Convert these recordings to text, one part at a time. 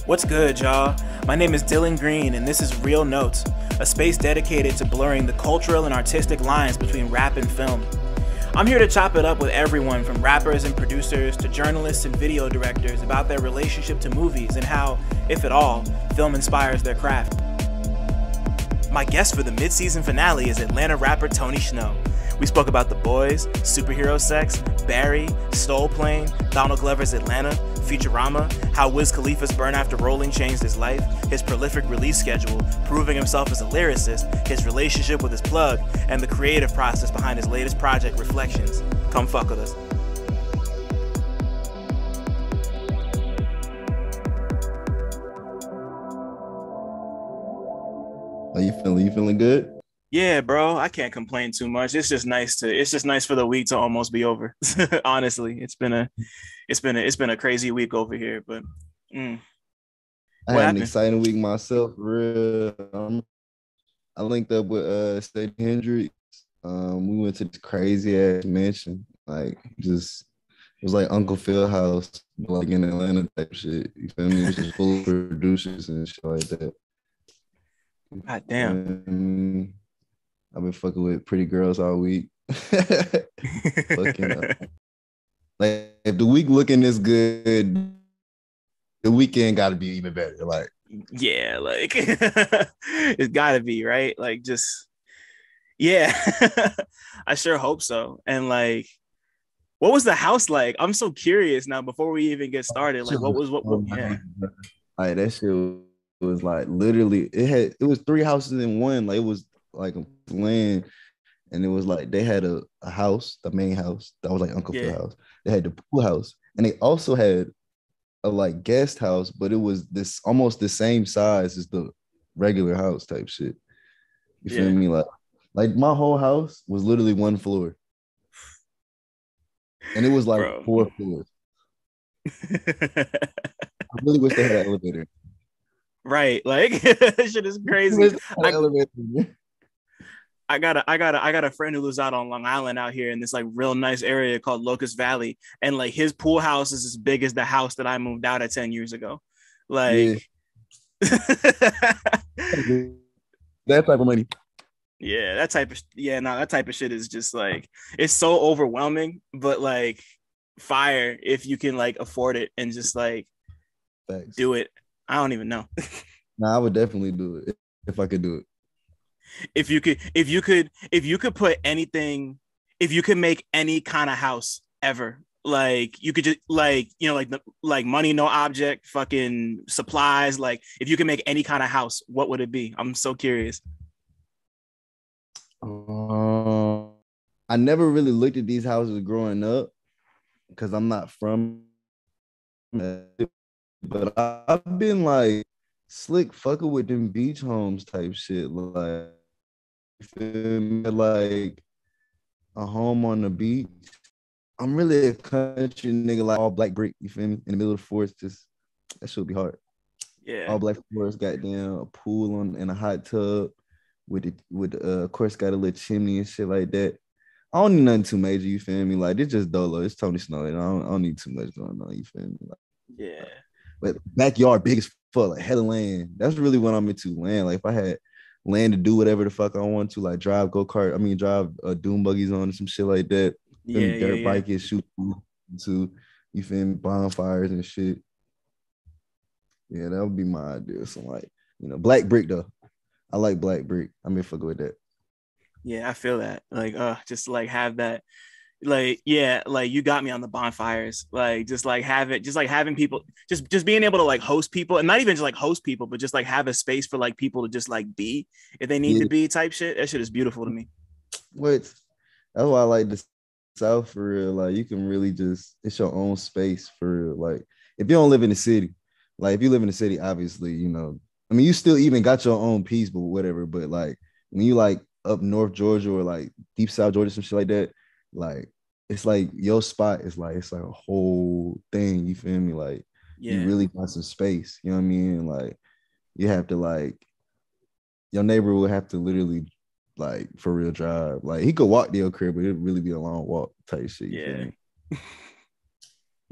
What's good, y'all? My name is Dylan Green, and this is Real Notes, a space dedicated to blurring the cultural and artistic lines between rap and film. I'm here to chop it up with everyone from rappers and producers to journalists and video directors about their relationship to movies and how, if at all, film inspires their craft. My guest for the mid-season finale is Atlanta rapper Tony Shhnow. We spoke about The Boys, superhero sex, Barry, Stole Plane, Donald Glover's Atlanta, Futurama, how Wiz Khalifa's Burn After Rolling changed his life, his prolific release schedule, proving himself as a lyricist, his relationship with his plug, and the creative process behind his latest project, Reflections. Come fuck with us. Are you feeling? You feeling good? Yeah, bro, I can't complain too much. It's just nice for the week to almost be over. Honestly, it's been a crazy week over here, but I what had an happened? exciting week myself. For real. I linked up with Steady Hendrix. We went to this crazy ass mansion, like just it was like Uncle Phil house, like in Atlanta type shit. You feel me? It was just full of producers and shit like that. God damn. And I've been fucking with pretty girls all week. Fucking like if the week looking this good, the weekend got to be even better. Like Yeah, like it's gotta be, right? Like just yeah. I sure hope so. And like what was the house like? I'm so curious now before we even get started. Like what yeah. like that shit was like literally it was three houses in one. Like it was like a land, and it was like they had a house, the main house that was like Uncle Phil Yeah. house. They had the pool house, and they also had a like guest house, but it was this almost the same size as the regular house type shit. You feel Yeah. me? Like my whole house was literally one floor, and it was like Bro. four floors. I really wish they had an elevator. Right. Like shit is crazy. An I elevator. I got a friend who lives out on Long Island out here in this like real nice area called Locust Valley. And like his pool house is as big as the house that I moved out at 10 years ago. Yeah, Like that type of money. yeah, that type of shit is just like it's so overwhelming, but like fire if you can like afford it and just like Thanks. do it. I don't even know. Nah, I would definitely do it if I could do it. If you could put anything, if you could make any kind of house ever, like you could just like like money no object fucking supplies, like if you could make any kind of house, what would it be? I'm so curious. Um, I never really looked at these houses growing up because I'm not from it, but I've been like slick fucking with them beach homes type shit. Like, you feel me? Like a home on the beach. I'm really a country nigga, like all black brick, you feel me? In the middle of the forest, just that should be hard. Yeah. All black forest, goddamn, a pool on and a hot tub of course got a little chimney and shit like that. I don't need nothing too major, you feel me? Like it's just Dolo, it's Tony Shhnow. I don't need too much going on, you feel me? Like, Yeah. but backyard big as fuck, like hella land. That's really what I'm into, land. Like if I had land to do whatever the fuck I want to, like drive go-kart, drive doom buggies on and some shit like that. Feel me? Yeah. Yeah. Dirt Yeah. bike and shoot to, you feel me? Bonfires and shit. Yeah, that would be my idea. So like, black brick though. I like black brick. I'm here fucking with that. Yeah, I feel that. Like, just like have that. Like, yeah, like you got me on the bonfires. Like, just like have it, just like having people, just being able to like host people, and not even just like host people, but just like have a space for like people to just like be if they need Yeah. to be type shit. That shit is beautiful to me. What? That's why I like the South for real. Like you can really just it's your own space for real. Like if you don't live in the city, like if you live in the city, obviously, you still even got your own piece, but whatever. But like when you like up North Georgia or like deep South Georgia, some shit like that, like it's like your spot is like it's like a whole thing. You feel me? Like you Yeah, really got some space. You know what I mean? Like you have to like your neighbor would have to literally like for real drive. Like he could walk to your crib, but it'd really be a long walk type shit. You feel yeah, me?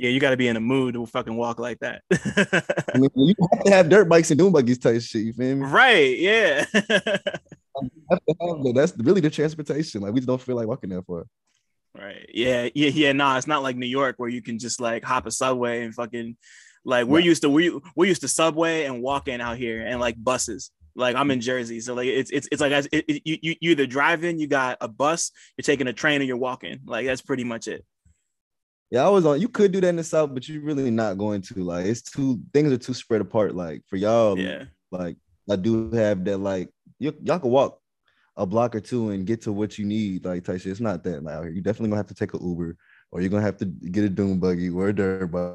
Yeah, you got to be in a mood to fucking walk like that. I mean, you have to have dirt bikes and dune buggies type shit. You feel me? Right. Yeah. You have to have that. That's really the transportation. Like we just don't feel like walking that far. Right. Yeah. Yeah. Yeah. Nah, it's not like New York where you can just like hop a subway and fucking like Nah. we're used to subway and walking out here and like buses. Like I'm in Jersey, so like it's like you either drive in, you got a bus, you're taking a train, or you're walking. Like that's pretty much it. Yeah, I was on. You could do that in the South, but you're really not going to. Like, it's too things are too spread apart. Like for y'all, Yeah. like I do have that. Like y'all can walk a block or two and get to what you need. Like type shit. It's not that loud here. You definitely gonna have to take an Uber, or you're gonna have to get a dune buggy or a dirt bike,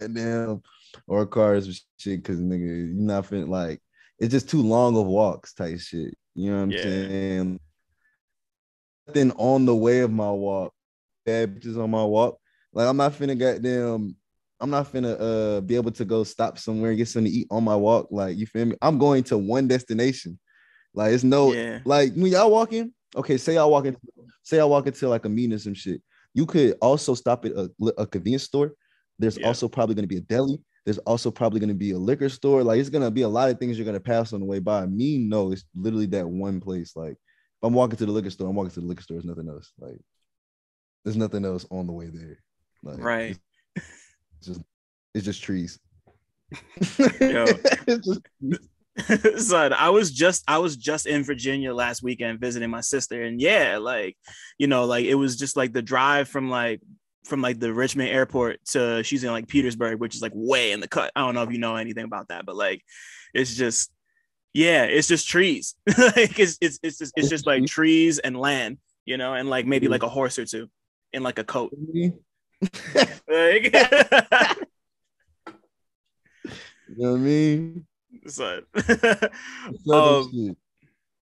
and then or a car or shit. Cause nigga, you're not finna like. It's just too long of walks type shit. You know what I'm Yeah. saying? Then on the way of my walk, bad bitches on my walk. Like I'm not finna be able to go stop somewhere and get something to eat on my walk. Like, you feel me? I'm going to one destination. Like, it's no Yeah. like when y'all walking, okay, say I walk into like a meeting or some shit. You could also stop at a convenience store. There's Yeah. also probably gonna be a deli. There's also probably gonna be a liquor store. Like, it's gonna be a lot of things you're gonna pass on the way by. Me, no, it's literally that one place. Like, if I'm walking to the liquor store, I'm walking to the liquor store. There's nothing else. Like, there's nothing else on the way there. Like, Right. just it's just trees. Yo. It's just trees. Son, I was just in Virginia last weekend visiting my sister, and yeah, like, like it was just like the drive from like the Richmond airport to she's in like Petersburg, which is like way in the cut. I don't know if you know anything about that, but like it's just yeah, it's just trees. Like it's just like trees and land, and like maybe like a horse or two in like a coat. Like, You know what I mean? son. Southern um shit.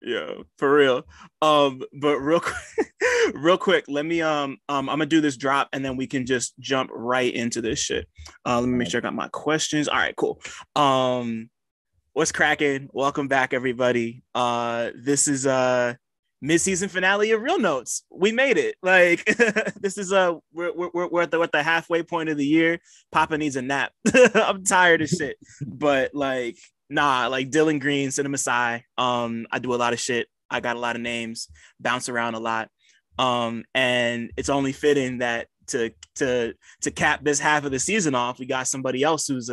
Yeah, for real. But real quick, real quick, let me I'm gonna do this drop and then we can just jump right into this shit. Let me make sure I got my questions. All right, cool. What's cracking? Welcome back, everybody. This is mid-season finale of Real Notes. We made it. Like this is we're at the halfway point of the year. Papa needs a nap. I'm tired of shit. But like nah, like Dylan Green, CineMasai. I do a lot of shit. I got a lot of names, bounce around a lot. And it's only fitting that to cap this half of the season off, we got somebody else who's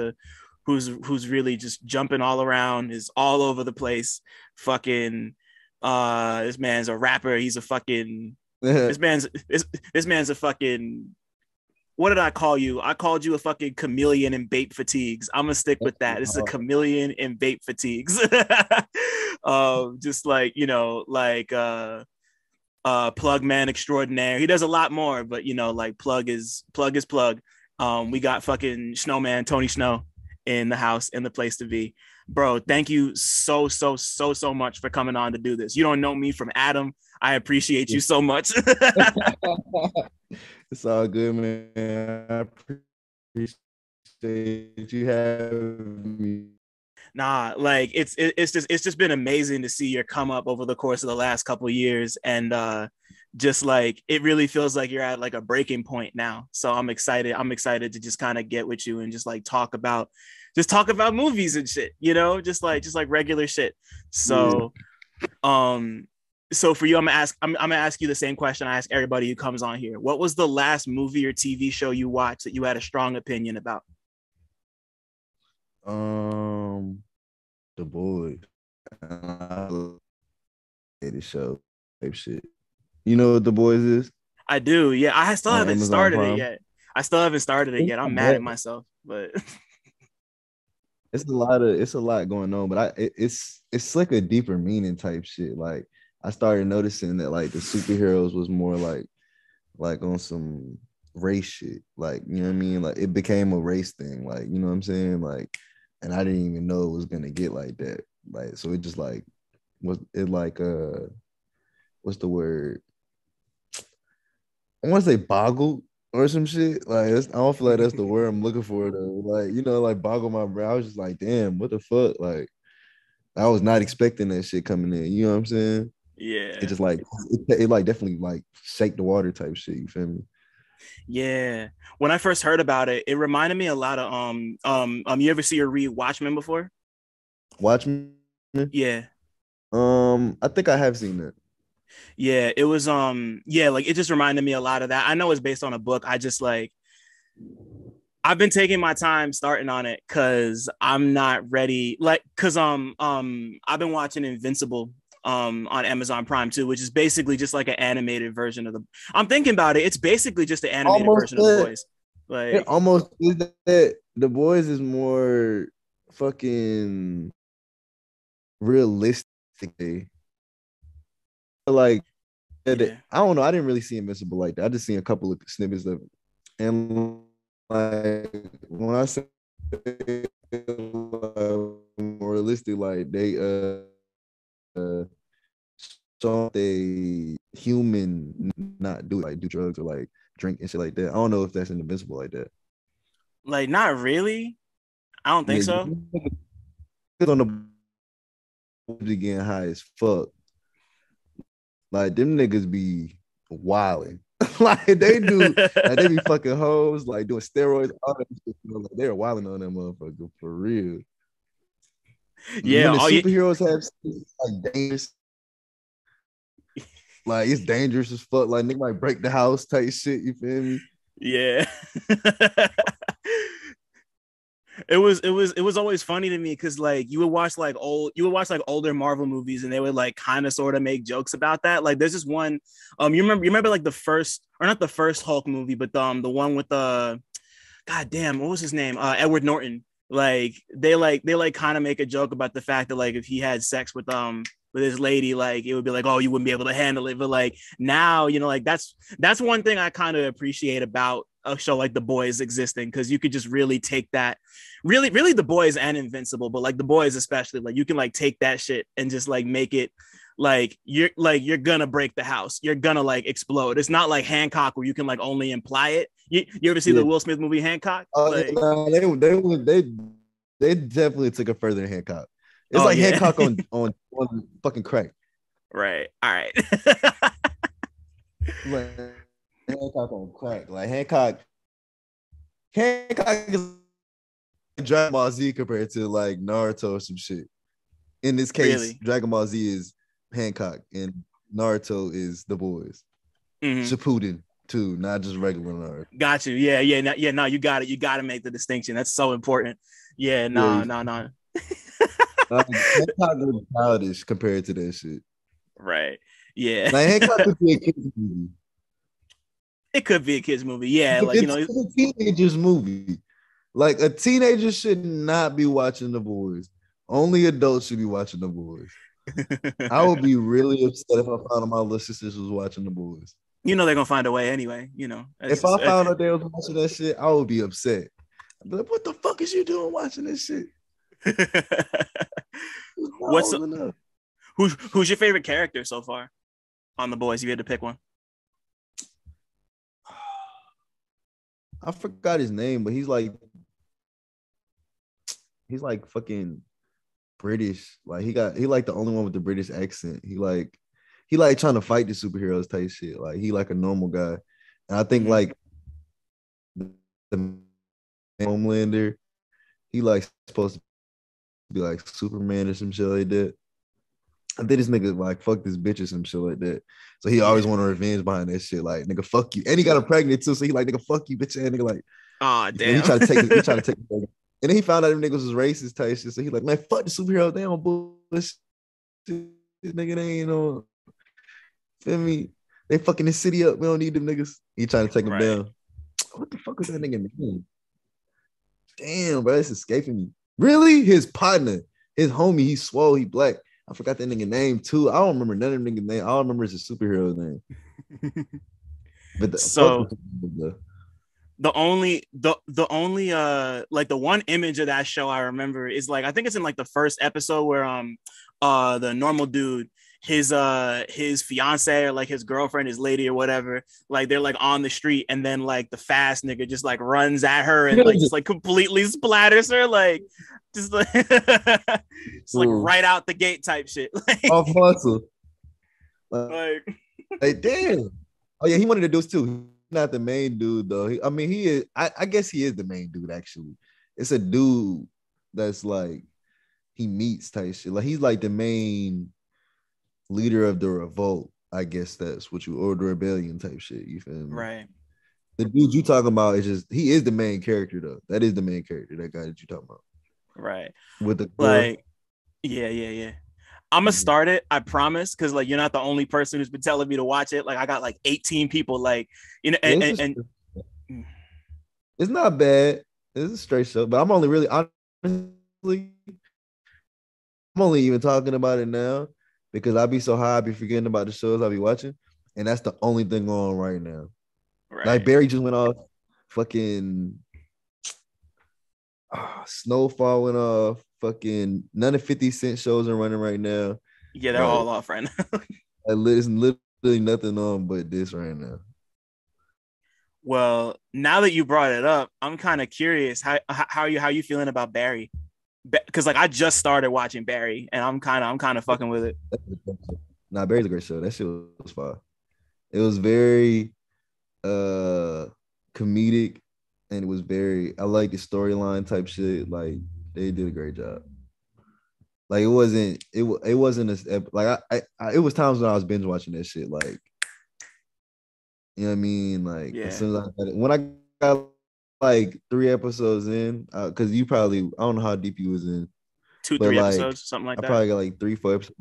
really just jumping all around, is all over the place. Fucking this man's a rapper. He's a fucking this man's a fucking what did I call you? I called you a fucking chameleon in vape fatigues. I'm gonna stick with that. This is a chameleon in vape fatigues. Just like plug man extraordinaire. He does a lot more, but like plug is plug. We got fucking Snowman, Tony Shhnow in the house, in the place to be. Bro, thank you so much for coming on to do this. You don't know me from Adam. I appreciate you so much. It's all good, man. I appreciate you having me. Nah, like it's just been amazing to see your come up over the course of the last couple of years, and just like it really feels like you're at like a breaking point now. So I'm excited to just kind of get with you and just like talk about movies and shit, just like regular shit. So so for you, I'm gonna ask you the same question I ask everybody who comes on here. What was the last movie or TV show you watched that you had a strong opinion about? The Boys. The show type shit. You know what The Boys is? I do. Yeah, I still On haven't Amazon started Prime. it yet. I'm mad at myself, but It's a lot going on, but it's like a deeper meaning type shit. Like I started noticing that like the superheroes was more like on some race shit. Like, you know what I mean? Like it became a race thing. Like, you know what I'm saying? Like, and I didn't even know it was gonna get like that. Like, so it just like was it like what's the word? I want to say boggled or some shit. Like I don't feel like that's the word I'm looking for though. Like, like boggle my brain. I was just like, damn, what the fuck? Like I was not expecting that shit coming in. You know what I'm saying? It yeah. just like it like definitely like shake the water type shit. You feel me? Yeah. When I first heard about it, it reminded me a lot of you ever see or read Watchmen before? Watchmen. Yeah. I think I have seen it. Yeah, it was yeah, like it just reminded me a lot of that. I know it's based on a book. I just like I've been taking my time starting on it because I'm not ready. Like, cause I've been watching Invincible on Amazon Prime too, which is basically just like an animated version of the. I'm thinking about it. It's basically just an animated Almost version of the that. boys. It Like, almost is that. The Boys is more fucking realistic. Like, yeah, I don't know. I didn't really see Invincible like that. I just seen a couple of snippets of it. And like when I say more realistic, like they saw they human not do like do drugs or like drink and shit like that. I don't know if that's in Invincible like that. like not really. I don't think Yeah, so. on the getting high as fuck. Like them niggas be wilding. Like they do, like they be fucking hoes, like doing steroids, all that shit. Like, they're wilding on them motherfucker for real. Yeah. When the Oh yeah. superheroes have like dangerous, like it's dangerous as fuck. Like nigga might break the house type shit. You feel me? Yeah. It was always funny to me because like you would watch like older Marvel movies and they would like kind of sort of make jokes about that. Like there's this one, you remember like the first or not the first Hulk movie, but the one with the god damn, what was his name? Edward Norton. Like they kind of make a joke about the fact that like if he had sex with his lady, like it would be like, oh, you wouldn't be able to handle it. But like now, like that's one thing I kind of appreciate about a show like The Boys existing, because you could just really take that, really The Boys and Invincible, but like The Boys especially, like you can like take that shit and just like make it like you're gonna break the house, you're gonna like explode. It's not like Hancock where you can like only imply it. You ever see Yeah. the Will Smith movie Hancock? Oh yeah, Like, nah, they definitely took it further than Hancock. It's oh like yeah. Hancock on fucking crack. Right. All right. Like Hancock on crack. Like Hancock is Dragon Ball Z compared to like Naruto or some shit. In this case, Really. Dragon Ball Z is Hancock and Naruto is the boys. Mm-hmm. Shippuden too, not just regular Naruto. Got you. Yeah. No, you got it. You got to make the distinction. That's so important. Yeah. Yeah, No. No. No. Hancock is childish compared to that shit. Right. Yeah. Like Hancock could be a kid's movie. It could be a kids movie. Yeah. Like It's a teenager's movie. Like a teenager should not be watching The Boys. Only adults should be watching The Boys. I would be really upset if I found out my little sisters was watching The Boys. they're gonna find a way anyway. It's If just I found out they was watching that shit, I would be upset. I'd be like, what the fuck is you doing watching this shit? what's who's your favorite character so far on The Boys? You had to pick one. I forgot his name, but he's like fucking British. Like he like the only one with the British accent. He like trying to fight the superheroes type shit. Like he like a normal guy. And I think like the Homelander, he like supposed to be like Superman or some shit like that. I think this nigga like fuck this bitch or some shit like that. So he always want revenge behind that shit. Like nigga, fuck you. And he got a pregnant too. So he like nigga, fuck you, bitch. And nigga like, oh damn. He tried to take it. And then he found out them niggas was racist type shit. So he like, man, fuck the superheroes. They on bullshit. This nigga, they ain't on. Feel me? They fucking the city up. We don't need them niggas. He trying to take them down. What the fuck was that nigga name? Damn, bro, it's escaping me. Really? His partner, his homie, he swole, he black. I forgot that nigga name too. I don't remember none of them niggas' name. All I remember is his superhero name. But the only like the one image of that show I remember is like I think it's in like the first episode where the normal dude, his fiance or like his girlfriend, his lady or whatever, like they're like on the street and then like the fast nigga just like runs at her and like just like completely splatters her, like just like it's like right out the gate type shit. Like, off hustle. like Like damn. Oh yeah, he wanted to do this too. not the main dude though. I mean, he is. I guess he is the main dude. Actually, it's a dude that's like he meets type shit. Like he's like the main leader of the revolt. I guess that's what you or the rebellion type shit. You feel me? Right. The dude you talking about is just he is the main character though. That is the main character. That guy that you talking about. Right. With the girl. Like, yeah. I'm gonna start it, I promise, because like you're not the only person who's been telling me to watch it. Like I got like 18 people, like it's not bad. It's a straight show, but I'm only really honestly, I'm only even talking about it now because I be so high, I be forgetting about the shows I be watching, and that's the only thing going on right now. right. Like Barry just went off, fucking Snowfall went off, fucking none of 50 Cent shows are running right now. Yeah, they're all off right now. There's literally nothing on but this right now. Well, now that you brought it up, I'm kind of curious how you feeling about Barry? Because like I just started watching Barry, and I'm kind of fucking with it. Nah, Barry's a great show. That shit was fun. It was very comedic, and it was very. I like the storyline type shit. Like they did a great job. Like it wasn't like I it was times when I was binge watching that shit. Like you know what I mean? Like as soon as when I got like 3 episodes in, because you probably I don't know how deep you was in. 2-3 episodes, something like that. I probably got like 3-4 episodes.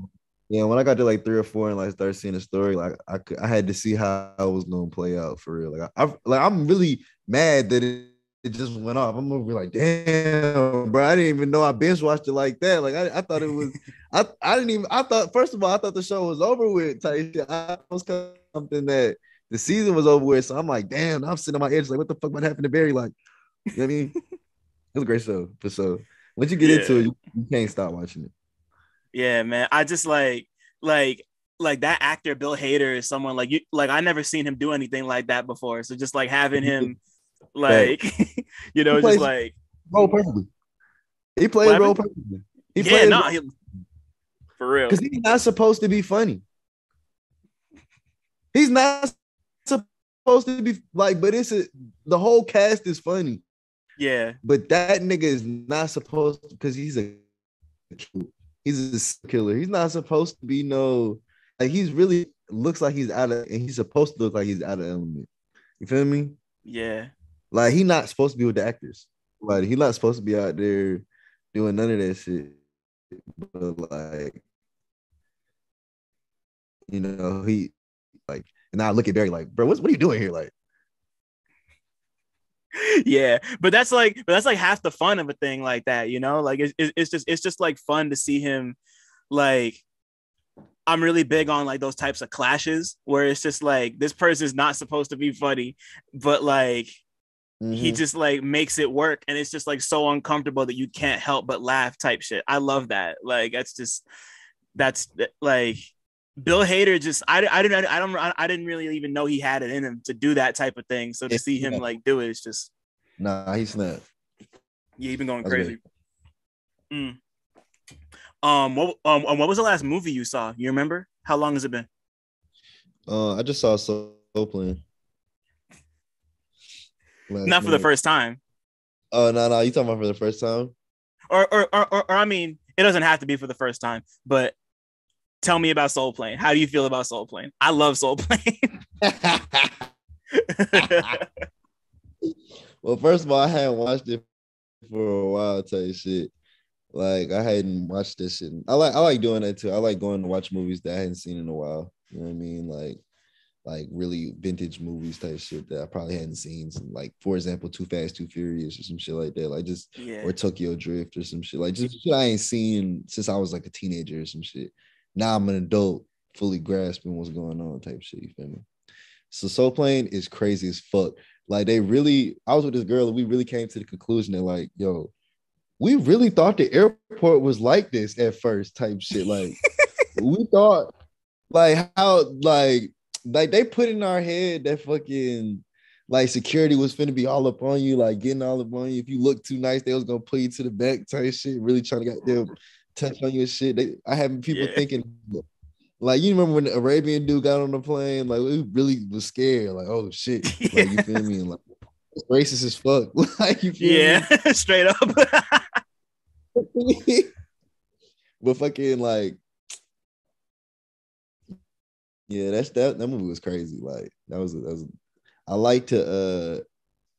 Yeah, when I got to like 3 or 4 and like started seeing the story, like I had to see how it was gonna play out for real. Like I'm really mad that it just went off. I'm gonna be like, damn, bro, I didn't even know I binge watched it like that. Like I thought it was, I didn't even. I thought first of all, I thought the show was over with. Type shit. I was something that the season was over with. So I'm like, damn, I'm sitting on my edge, like, what the fuck might happen to Barry? Like, you know what I mean? It was a great show for sure. Once you get into it, you can't stop watching it. Yeah, man. I just like that actor Bill Hader is someone like you. Like I never seen him do anything like that before. So just like having him, like you know, just like role perfectly. He plays role perfectly. For real. Because he's not supposed to be funny. He's not supposed to be like, but the whole cast is funny. Yeah. But that nigga is not supposed to, because he's a killer. He's not supposed to be like he's really looks like he's out of, and he's supposed to look like he's out of element. You feel me? Yeah. Like he's not supposed to be with the actors. Like he's not supposed to be out there doing none of that shit. But like, you know, he like, and I look at Barry like, bro, what are you doing here? Like, yeah, but that's like half the fun of a thing like that, you know? Like it's just like fun to see him. Like I'm really big on like those types of clashes where it's just like this person's not supposed to be funny, but like he just like makes it work, and it's just like so uncomfortable that you can't help but laugh type shit. I love that. Like that's like Bill Hader just I didn't really even know he had it in him to do that type of thing. So to see him like do it, it's just he snapped. Yeah, he's been going crazy. What was the last movie you saw? You remember? How long has it been? I just saw Soul Plane. Not for the first time. Oh no, you talking about for the first time? Or I mean, it doesn't have to be for the first time, but tell me about Soul Plane. How do you feel about Soul Plane? I love Soul Plane. Well, first of all, I hadn't watched it for a while, tell you shit. Like I hadn't watched this shit. I like doing that too. I like going to watch movies that I hadn't seen in a while. You know what I mean? Like really vintage movies type shit that I probably hadn't seen. Like, for example, Too Fast, Too Furious or some shit like that. Like or Tokyo Drift or some shit. Like just shit I ain't seen since I was like a teenager or some shit. Now I'm an adult, fully grasping what's going on type shit. You feel me? So Soul Plane is crazy as fuck. Like I was with this girl and we really came to the conclusion that like, yo, we really thought the airport was like this at first type shit. Like we thought like how like they put in our head that fucking like security was finna be all up on you, like getting all up on you. If you look too nice, they was gonna pull you to the back type shit, really trying to get them touch on your shit. I have people thinking Like you remember when the Arabian dude got on the plane, like we really was scared, like oh shit, like you feel me, and like racist as fuck, like you feel Yeah, me. straight up. But fucking like, yeah, that movie was crazy. Like that was. I like to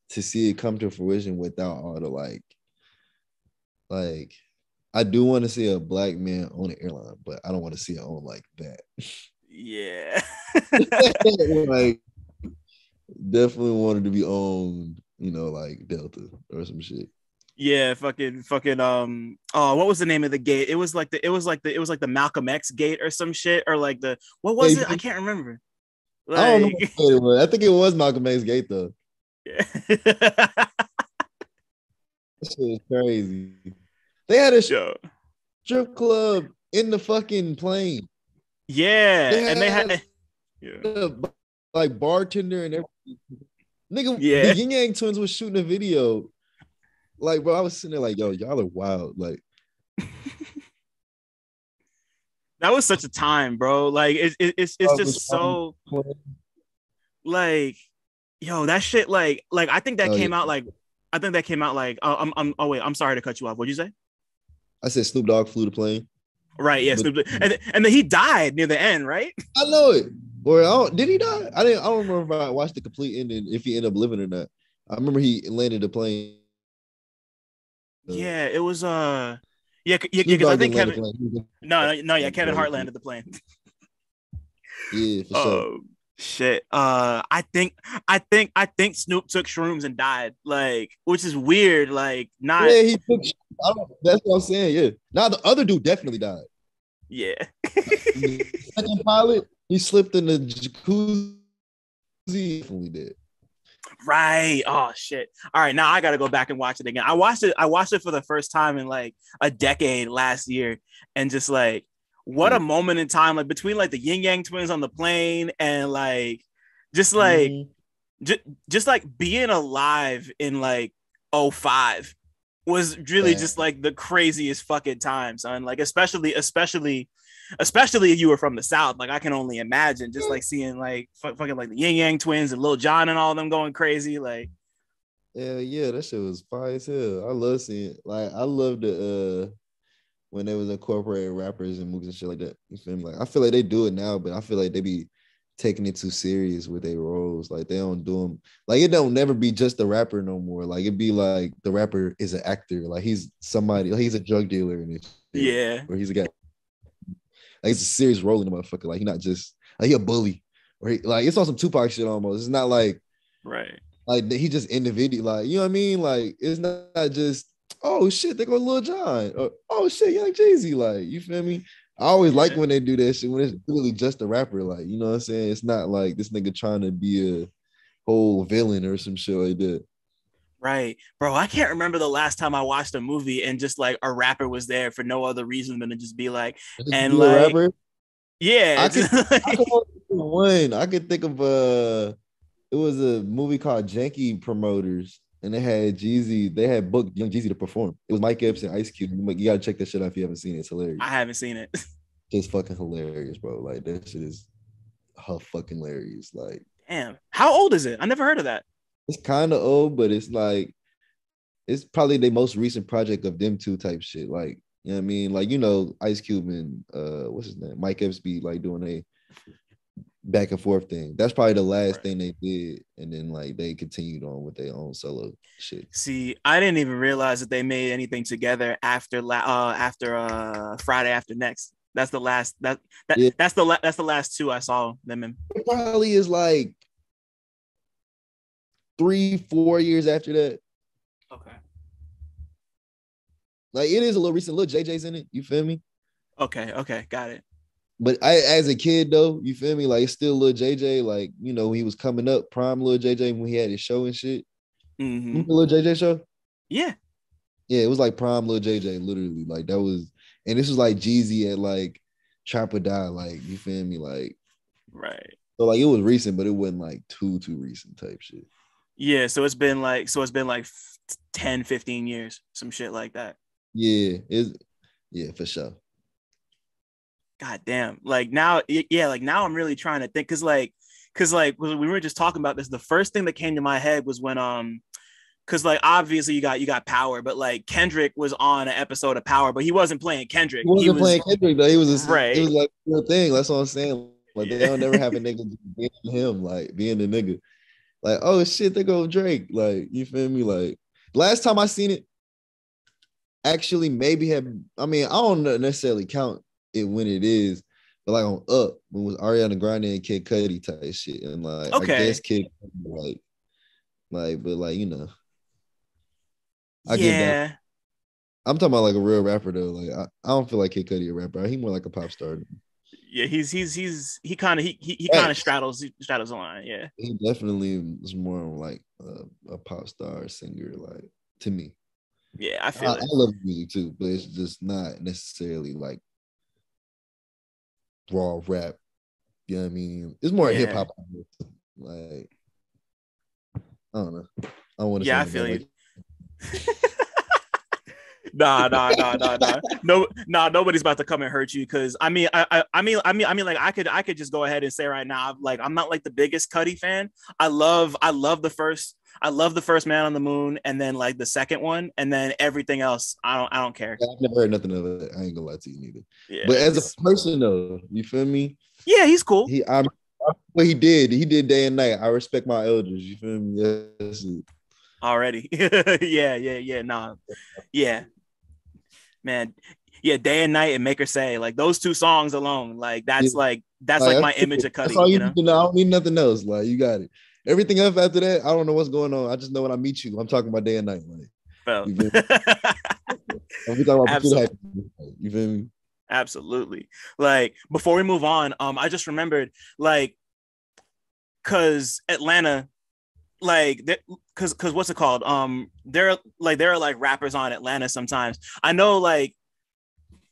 see it come to fruition without all the like. I do want to see a black man on an airline, but I don't want to see it on like that. Yeah. Like definitely wanted to be on, like Delta or some shit. Yeah, fucking oh, what was the name of the gate? It was like the Malcolm X gate or some shit, or like the what was it? I Hey, can't remember. I don't know Like what it was. I think it was Malcolm X Gate though. yeah. That shit was crazy. They had a Yo. strip club in the fucking plane. They Yeah, and they had had yeah. a like bartender and everything. Nigga, the Yeah. Yin Yang twins was shooting a video. Like, bro, I was sitting there like, yo, y'all are wild. Like, That was such a time, bro. Like it's I was just so like yo, that shit like oh yeah. I think that came out like I'm oh wait, I'm sorry to cut you off. What'd you say? I said Snoop Dogg flew the plane. Right, yeah, But Snoop and then he died near the end, right? I know it. Or did he die? I don't remember if I watched the complete ending, if he ended up living or not. I remember he landed the plane. Yeah, it was yeah, Snoop because I Dogg think didn't land the Kevin plane. no, yeah, Kevin Hart landed the plane. Yeah, for sure. Shit. I think Snoop took shrooms and died, like, which is weird. Like, not Yeah, he took. That's what I'm saying. Yeah. Now the other dude definitely died. yeah. The second pilot, he slipped in the jacuzzi. Definitely did. Right. Oh shit. All right, now I gotta go back and watch it again. I watched it for the first time in like a decade last year, and just like what a moment in time, like between like the Yin Yang twins on the plane and like just like Mm-hmm. just, just like being alive in like '05 was really Yeah. just like the craziest fucking time, son. Like especially if you were from the South. Like I can only imagine just like seeing like fucking like the Yin Yang twins and Lil Jon and all of them going crazy. Like Yeah, that shit was fire as hell. I love seeing I love the when they was incorporating rappers and movies and shit like that. You feel me? Like I feel like they do it now, but I feel like they be taking it too serious with their roles. Like they don't do them. Like it don't never be just the rapper no more. Like it be like the rapper is an actor. Like he's somebody. Like he's a drug dealer and shit. yeah, Or he's a guy. Like it's a serious role in the motherfucker. Like he not just like he a bully. Or like it's on some Tupac shit almost. It's not right. like he just individual. Like you know what I mean. Like it's not just oh shit they go Lil Jon. Or, oh shit Young Jay-Z. Like you feel me. I always like Yeah. when they do that shit when it's really just a rapper, like you know what I'm saying. It's not like this nigga trying to be a whole villain or some shit like that. Right. Bro, I can't remember the last time I watched a movie and just like a rapper was there for no other reason than to just be like, Just and be a like, rapper. yeah, I could, just I could only think of one. I could think of it was a movie called Janky Promoters, and they had Jeezy. They had booked Young Jeezy to perform. It was Mike Epps and Ice Cube. You gotta check that shit out if you haven't seen it. It's I hilarious. haven't seen it. It's fucking hilarious, bro. Like that shit is fucking hilarious. Like Damn. How old is it? I never heard of that. it's kind of old, but it's like it's probably the most recent project of them two type shit. Like, you know what I mean? Like, Ice Cube and what's his name? Mike Epps be like doing a back and forth thing. That's probably the last Right. thing they did. And then like they continued on with their own solo shit. See, I didn't even realize that they made anything together after Friday After Next. That's the last Yeah, that's the last two I saw them in. it probably is like 3-4 years after that. Okay. Like it is a little recent. Little JJ's in it. You feel me? Okay, got it. But as a kid though, you feel me? Like it's still little JJ. Like, he was coming up, prime little JJ when he had his show and shit. Mm-hmm. Remember the little JJ show? Yeah. Yeah, it was like prime little JJ, literally. Like that was, and this was like Jeezy at like Trap or Die, like you feel me? Like Right. so, like it was recent, but it wasn't like too recent type shit. Yeah, so it's been like 10, 15 years, some shit like that. Yeah, yeah, for sure. God damn. Like now, yeah, like now I'm really trying to think because when we were just talking about this, the first thing that came to my head was when because like obviously you got Power, but like Kendrick was on an episode of Power, but he wasn't playing Kendrick. He wasn't playing Kendrick though. It right. was like a real thing. That's what I'm saying. Like they don't never have a nigga being him, like being the nigga. Like, oh shit, they go Drake. Like, you feel me? Like last time I seen it, actually maybe I don't necessarily count it when it is, but like on Up, when it was Ariana Grande and Kid Cudi type shit. And like I guess Kid but like, you know. I get that. I'm talking about like a real rapper though. Like I don't feel like Kid Cudi a rapper. He more like a pop star. Yeah, he kind of straddles the line. Yeah, he definitely is more like a pop star singer. Like to me. Yeah, I feel it. I love music too, but it's just not necessarily like raw rap. You know what I mean? It's more hip hop. Like I don't know. I don't want to. Yeah, I feel you. Nah. No, nobody's about to come and hurt you because I mean, like I could just go ahead and say right now, like I'm not like the biggest Cudi fan. I love the first Man on the Moon, and then like the second one, and then everything else. I don't care. I've never heard nothing of it. I ain't gonna lie to you neither. Yeah, but as a person though, you feel me? Yeah, he's cool. What he did day and night. I respect my elders. You feel me? Yes. Already. Yeah. Nah. Yeah. Man. Yeah, Day and Night and Make Her Say, like those two songs alone, like that's like my image of Cudi. That's all you need to know. I don't need nothing else. Like you got it. Everything else after that, I don't know what's going on. I just know when I meet you, I'm talking about Day and Night. Like, you feel me? Talking about Absolutely. You feel me? Absolutely. Like before we move on, I just remembered like because Atlanta, like because what's it called? There are like rappers on Atlanta sometimes. I know like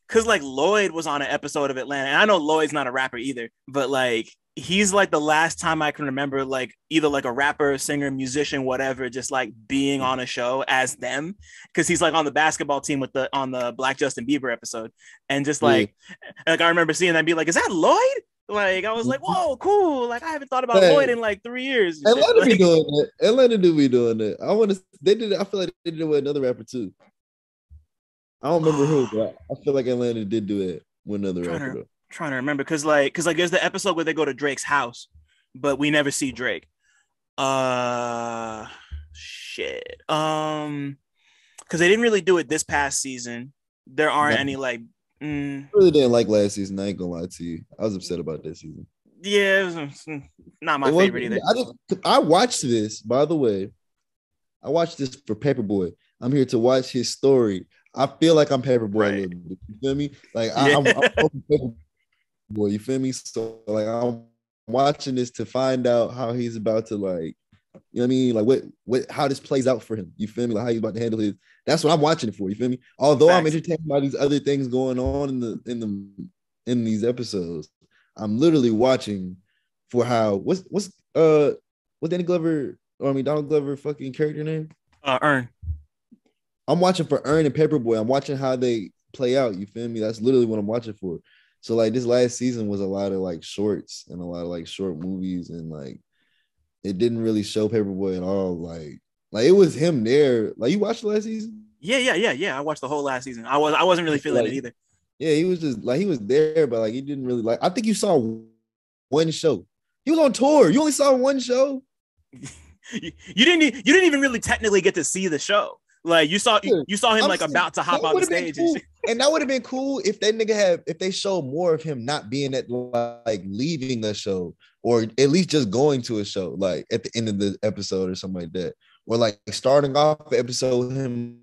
because like Lloyd was on an episode of Atlanta, and I know Lloyd's not a rapper either, but like he's like the last time I can remember like either like a rapper, singer, musician, whatever, just like being on a show as them, because he's like on the basketball team on the Black Justin Bieber episode, and just like I remember seeing that and be like, is that Lloyd? Like I was like, whoa, cool. Like I haven't thought about Lloyd in like 3 years. Atlanta be doing that. Atlanta do be doing that. They did it. I feel like they did it with another rapper too. I don't remember who, but I feel like Atlanta did do it with another rapper. Trying to remember because there's the episode where they go to Drake's house, but we never see Drake. Shit. Because they didn't really do it this past season. There aren't any like. I really didn't like last season. I ain't gonna lie to you. I was upset about this season. Yeah, it was not my favorite either. I watched this, by the way. I watched this for Paperboy. I'm here to watch his story. I feel like I'm Paperboy a little bit. You feel me? Like I'm Paperboy. You feel me? So like I'm watching this to find out how he's about to like, you know what I mean? Like what how this plays out for him. You feel me? Like how he's about to handle his. That's what I'm watching it for. You feel me? Although I'm entertained by these other things going on in these episodes, I'm literally watching for how what's Danny Glover? Donald Glover fucking character name? Earn. I'm watching for Earn and Paperboy. I'm watching how they play out. You feel me? That's literally what I'm watching for. So like this last season was a lot of like shorts and a lot of like short movies, and like it didn't really show Paperboy at all. Like it was him there. Like you watched the last season? Yeah. I watched the whole last season. I wasn't really feeling it either. Yeah, he was just like he was there, but like he didn't really like. I think you saw one show. He was on tour. You only saw one show. you didn't even really technically get to see the show. Like you saw him like about to hop on the stage, cool. And that would have been cool if that nigga if they showed more of him not being at like leaving a show, or at least just going to a show like at the end of the episode or something like that, or like starting off the episode with him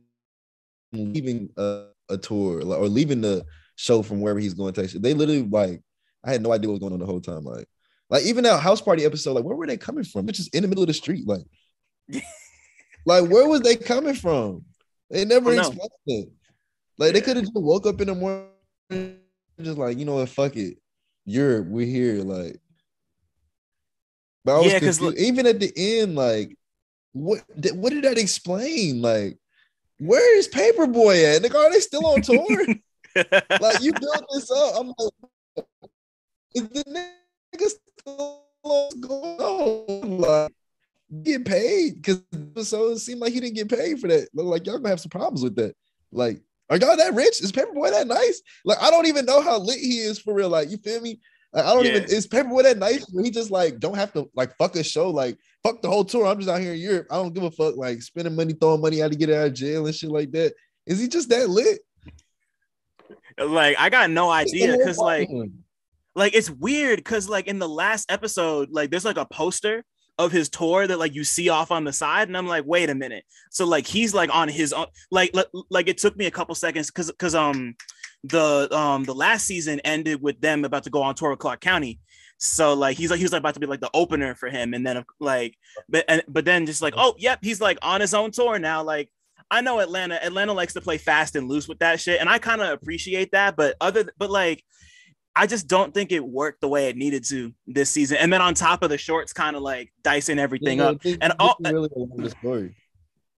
leaving a tour or leaving the show from wherever he's going to. They literally like I had no idea what was going on the whole time. Like even that house party episode, like where were they coming from? It's just in the middle of the street, like. Like, where was they coming from? They never explained it. Like, they could have just woke up in the morning, just like, you know what, fuck it. We're here. Like, but I was confused. Even at the end, like, what did that explain? Like, where is Paperboy at? Like, are they still on tour? Like, you built this up. I'm like, Is the nigga still going on? Like, get paid? Because so it seemed like he didn't get paid for that. Look like y'all gonna have some problems with that. Like, are y'all that rich? Is Paperboy that nice? Like, I don't even know how lit he is for real. Like, you feel me? Like, I don't even. Is Paperboy that nice? Where he just like don't have to like fuck a show, like fuck the whole tour. I'm just out here in Europe. I don't give a fuck. Like spending money, throwing money out to get out of jail and shit like that. Is he just that lit? Like, I got no idea because like it's weird because like in the last episode, like there's like a poster of his tour that like you see off on the side, and I'm like, wait a minute. So like he's like on his own, like it took me a couple seconds because the last season ended with them about to go on tour with Clark County. So like he was like about to be like the opener for him, and then like but then just like, oh yep, he's like on his own tour now. Like I know Atlanta likes to play fast and loose with that shit, and I kind of appreciate that, but like I just don't think it worked the way it needed to this season. And then on top of the shorts, kind of like dicing everything up. And all really the story.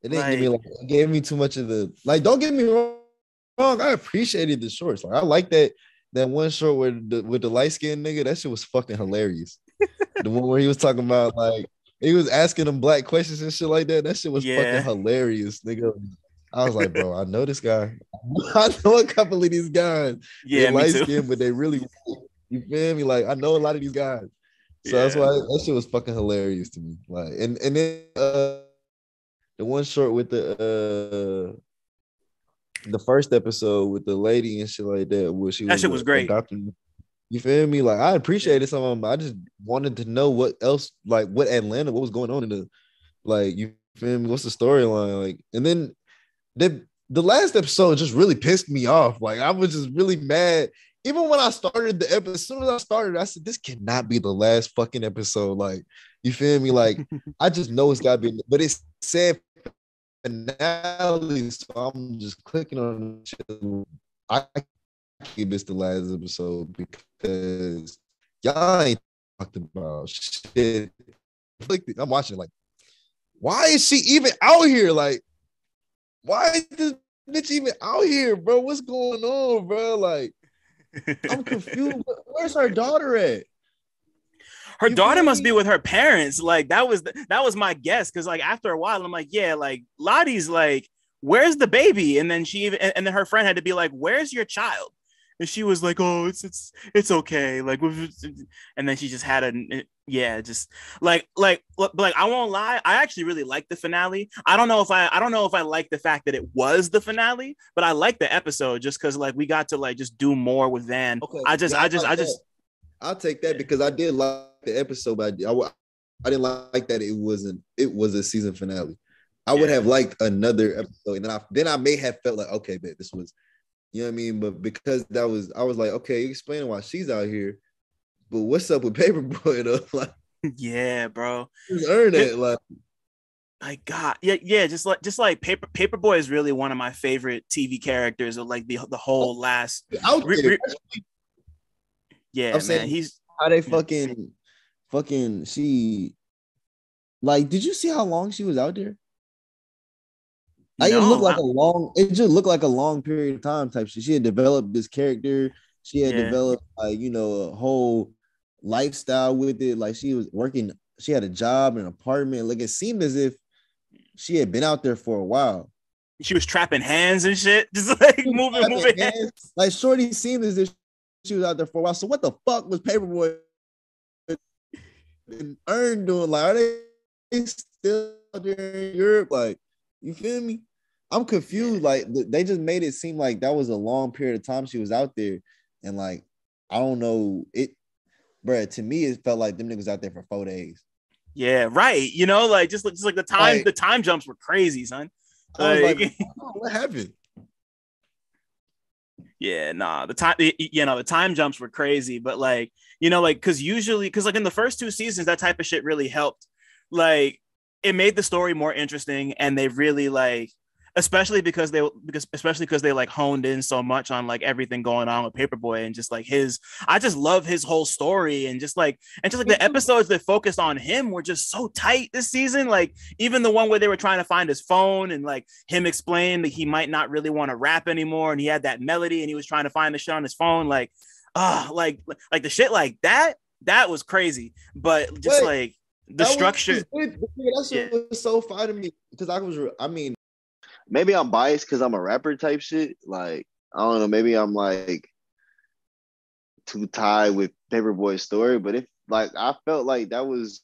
It didn't give me like it gave me too much of the like. Don't get me wrong. I appreciated the shorts. Like I like that one short with the light skinned nigga. That shit was fucking hilarious. The one where he was talking about like he was asking them black questions and shit like that. That shit was fucking hilarious, nigga. I was like, bro, I know this guy. I know a couple of these guys. Yeah, they're light skinned, but they really, you feel me? Like I know a lot of these guys. So that's why that shit was fucking hilarious to me. Like, and then the one short with the first episode with the lady and shit like that, where she that shit was great. Adopting, you feel me? Like I appreciated some of them, but I just wanted to know what else, like what was going on in the, like, you feel me? What's the storyline? Like, and then the last episode just really pissed me off. Like I was just really mad. Even when I started the episode, as soon as I started, I said, this cannot be the last fucking episode. Like, you feel me? Like, I just know it's gotta be, but it's said finale, so I'm just clicking on it. I keep this the last episode because y'all ain't talked about shit. I'm watching like, why is she even out here? Like, why is this bitch even out here, bro? What's going on, bro? Like, I'm confused. Where's her daughter at? Her daughter must be with her parents. Like, that was my guess. Cause like after a while, I'm like, yeah, like Lottie's like, where's the baby? And then and then her friend had to be like, where's your child? And she was like, oh, it's okay. Like, and then she just had just like I won't lie. I actually really liked the finale. I don't know if I like the fact that it was the finale, but I like the episode just because like we got to like just do more with Van. Okay. I'll take that because I did like the episode, but I didn't like that it was a season finale. I would have liked another episode, and then I may have felt like, okay, but this was, you know what I mean? But because I was like, okay, you explaining why she's out here, but what's up with Paperboy though? Like, yeah, bro, who's earned it? Like, my God, yeah, just like Paperboy is really one of my favorite TV characters of like the whole last. Yeah, I'm saying, he's how they fucking she, like, did you see how long she was out there? Like, it just looked like a long period of time type shit. She had developed this character. She had developed like, you know, a whole lifestyle with it. Like she was working, she had a job, an apartment. Like it seemed as if she had been out there for a while. She was trapping hands and shit, just like moving hands. Like shorty seemed as if she was out there for a while. So what the fuck was Paperboy and Earn doing? Like, are they still out there in Europe? Like, you feel me? I'm confused. Like, they just made it seem like that was a long period of time she was out there, and like, I don't know it, bro. To me, it felt like them niggas out there for 4 days. Yeah, right. You know, like just like the time jumps were crazy, son. Like, what happened? Yeah, nah, the time jumps were crazy, but like, you know, like, cause like in the first 2 seasons, that type of shit really helped. Like, it made the story more interesting, and they really like, especially because they like honed in so much on like everything going on with Paperboy and just like I just love his whole story, and just like the episodes that focused on him were just so tight this season. Like even the one where they were trying to find his phone and like him explained that he might not really want to rap anymore, and he had that melody and he was trying to find the shit on his phone. Like like the shit like that was crazy. But just Wait, like the that structure, was good. That yeah. shit was so fire to me because I mean, maybe I'm biased because I'm a rapper type shit. Like, I don't know, maybe I'm like too tied with Paperboy's story, but if like I felt like that was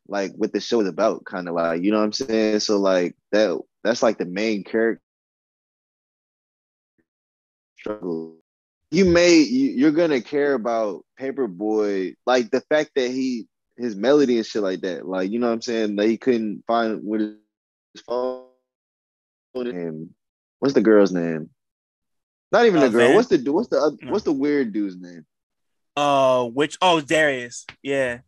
like what the show is about, kind of like, you know what I'm saying? So like that's like the main character struggle. You're gonna care about Paperboy, like the fact that his melody and shit like that, like, you know what I'm saying, that he couldn't find with his phone. And what's the girl's name? Not even the girl. Van. What's the weird dude's name? Darius. Yeah.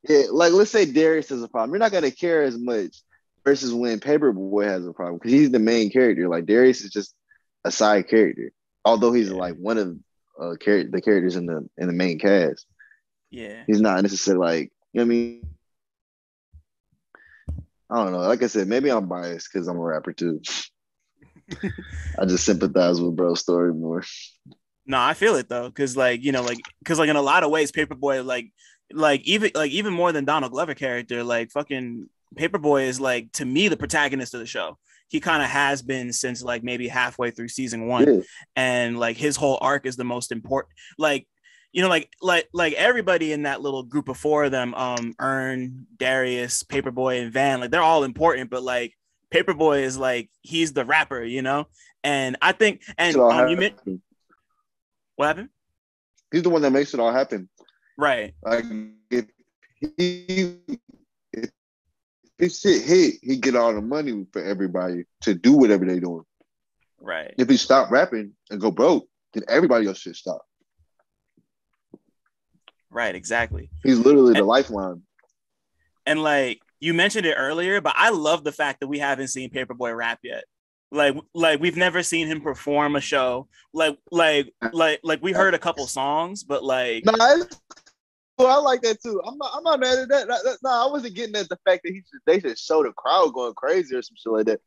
Yeah, like let's say Darius has a problem. You're not gonna care as much versus when Paperboy has a problem because he's the main character. Like Darius is just a side character, although he's Yeah. like one of the characters in the main cast. Yeah. He's not necessarily like, you know what I mean. I don't know. Like I said, maybe I'm biased because I'm a rapper too. I just sympathize with bro's story more. No, I feel it though, because like, you know, because like in a lot of ways, Paperboy, even more than Donald Glover character, like fucking Paperboy is like, to me, the protagonist of the show. He kind of has been since like maybe halfway through season 1, Yeah. and like his whole arc is the most important. Like, you know, like everybody in that little group of 4 of them, Ern, Darius, Paperboy, and Van, like they're all important, but like Paperboy is like, he's the rapper, you know. And I think, and you meant, what happened? He's the one that makes it all happen. Right. Like if this shit hit, he get all the money for everybody to do whatever they doing. Right. If he stop rapping and go broke, then everybody else should stop. Right, exactly. He's literally the lifeline. And like you mentioned it earlier, but I love the fact that we haven't seen Paperboy rap yet. Like we've never seen him perform a show. Like we heard a couple songs, but like, I like that too. I'm not mad at that. No, I wasn't getting at the fact that they should show the crowd going crazy or some shit like that.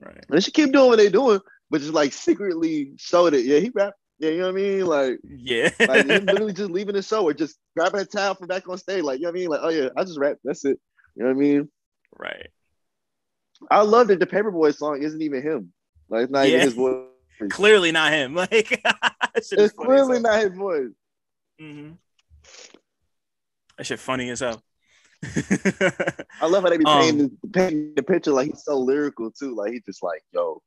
right. They should keep doing what they're doing, but just like secretly show that, yeah, he rap. Yeah, you know what I mean? Like, yeah, like him literally just leaving the show or just grabbing a towel from back on stage. Like, you know what I mean? Like, oh yeah, I just rap. That's it. You know what I mean? right. I love that the Paperboy song isn't even him. Like, it's not even his voice. Clearly not him. Like, it's clearly not his voice. Mm-hmm. That shit funny as hell. I love how they be painting the picture like he's so lyrical too. Like he's just like, yo,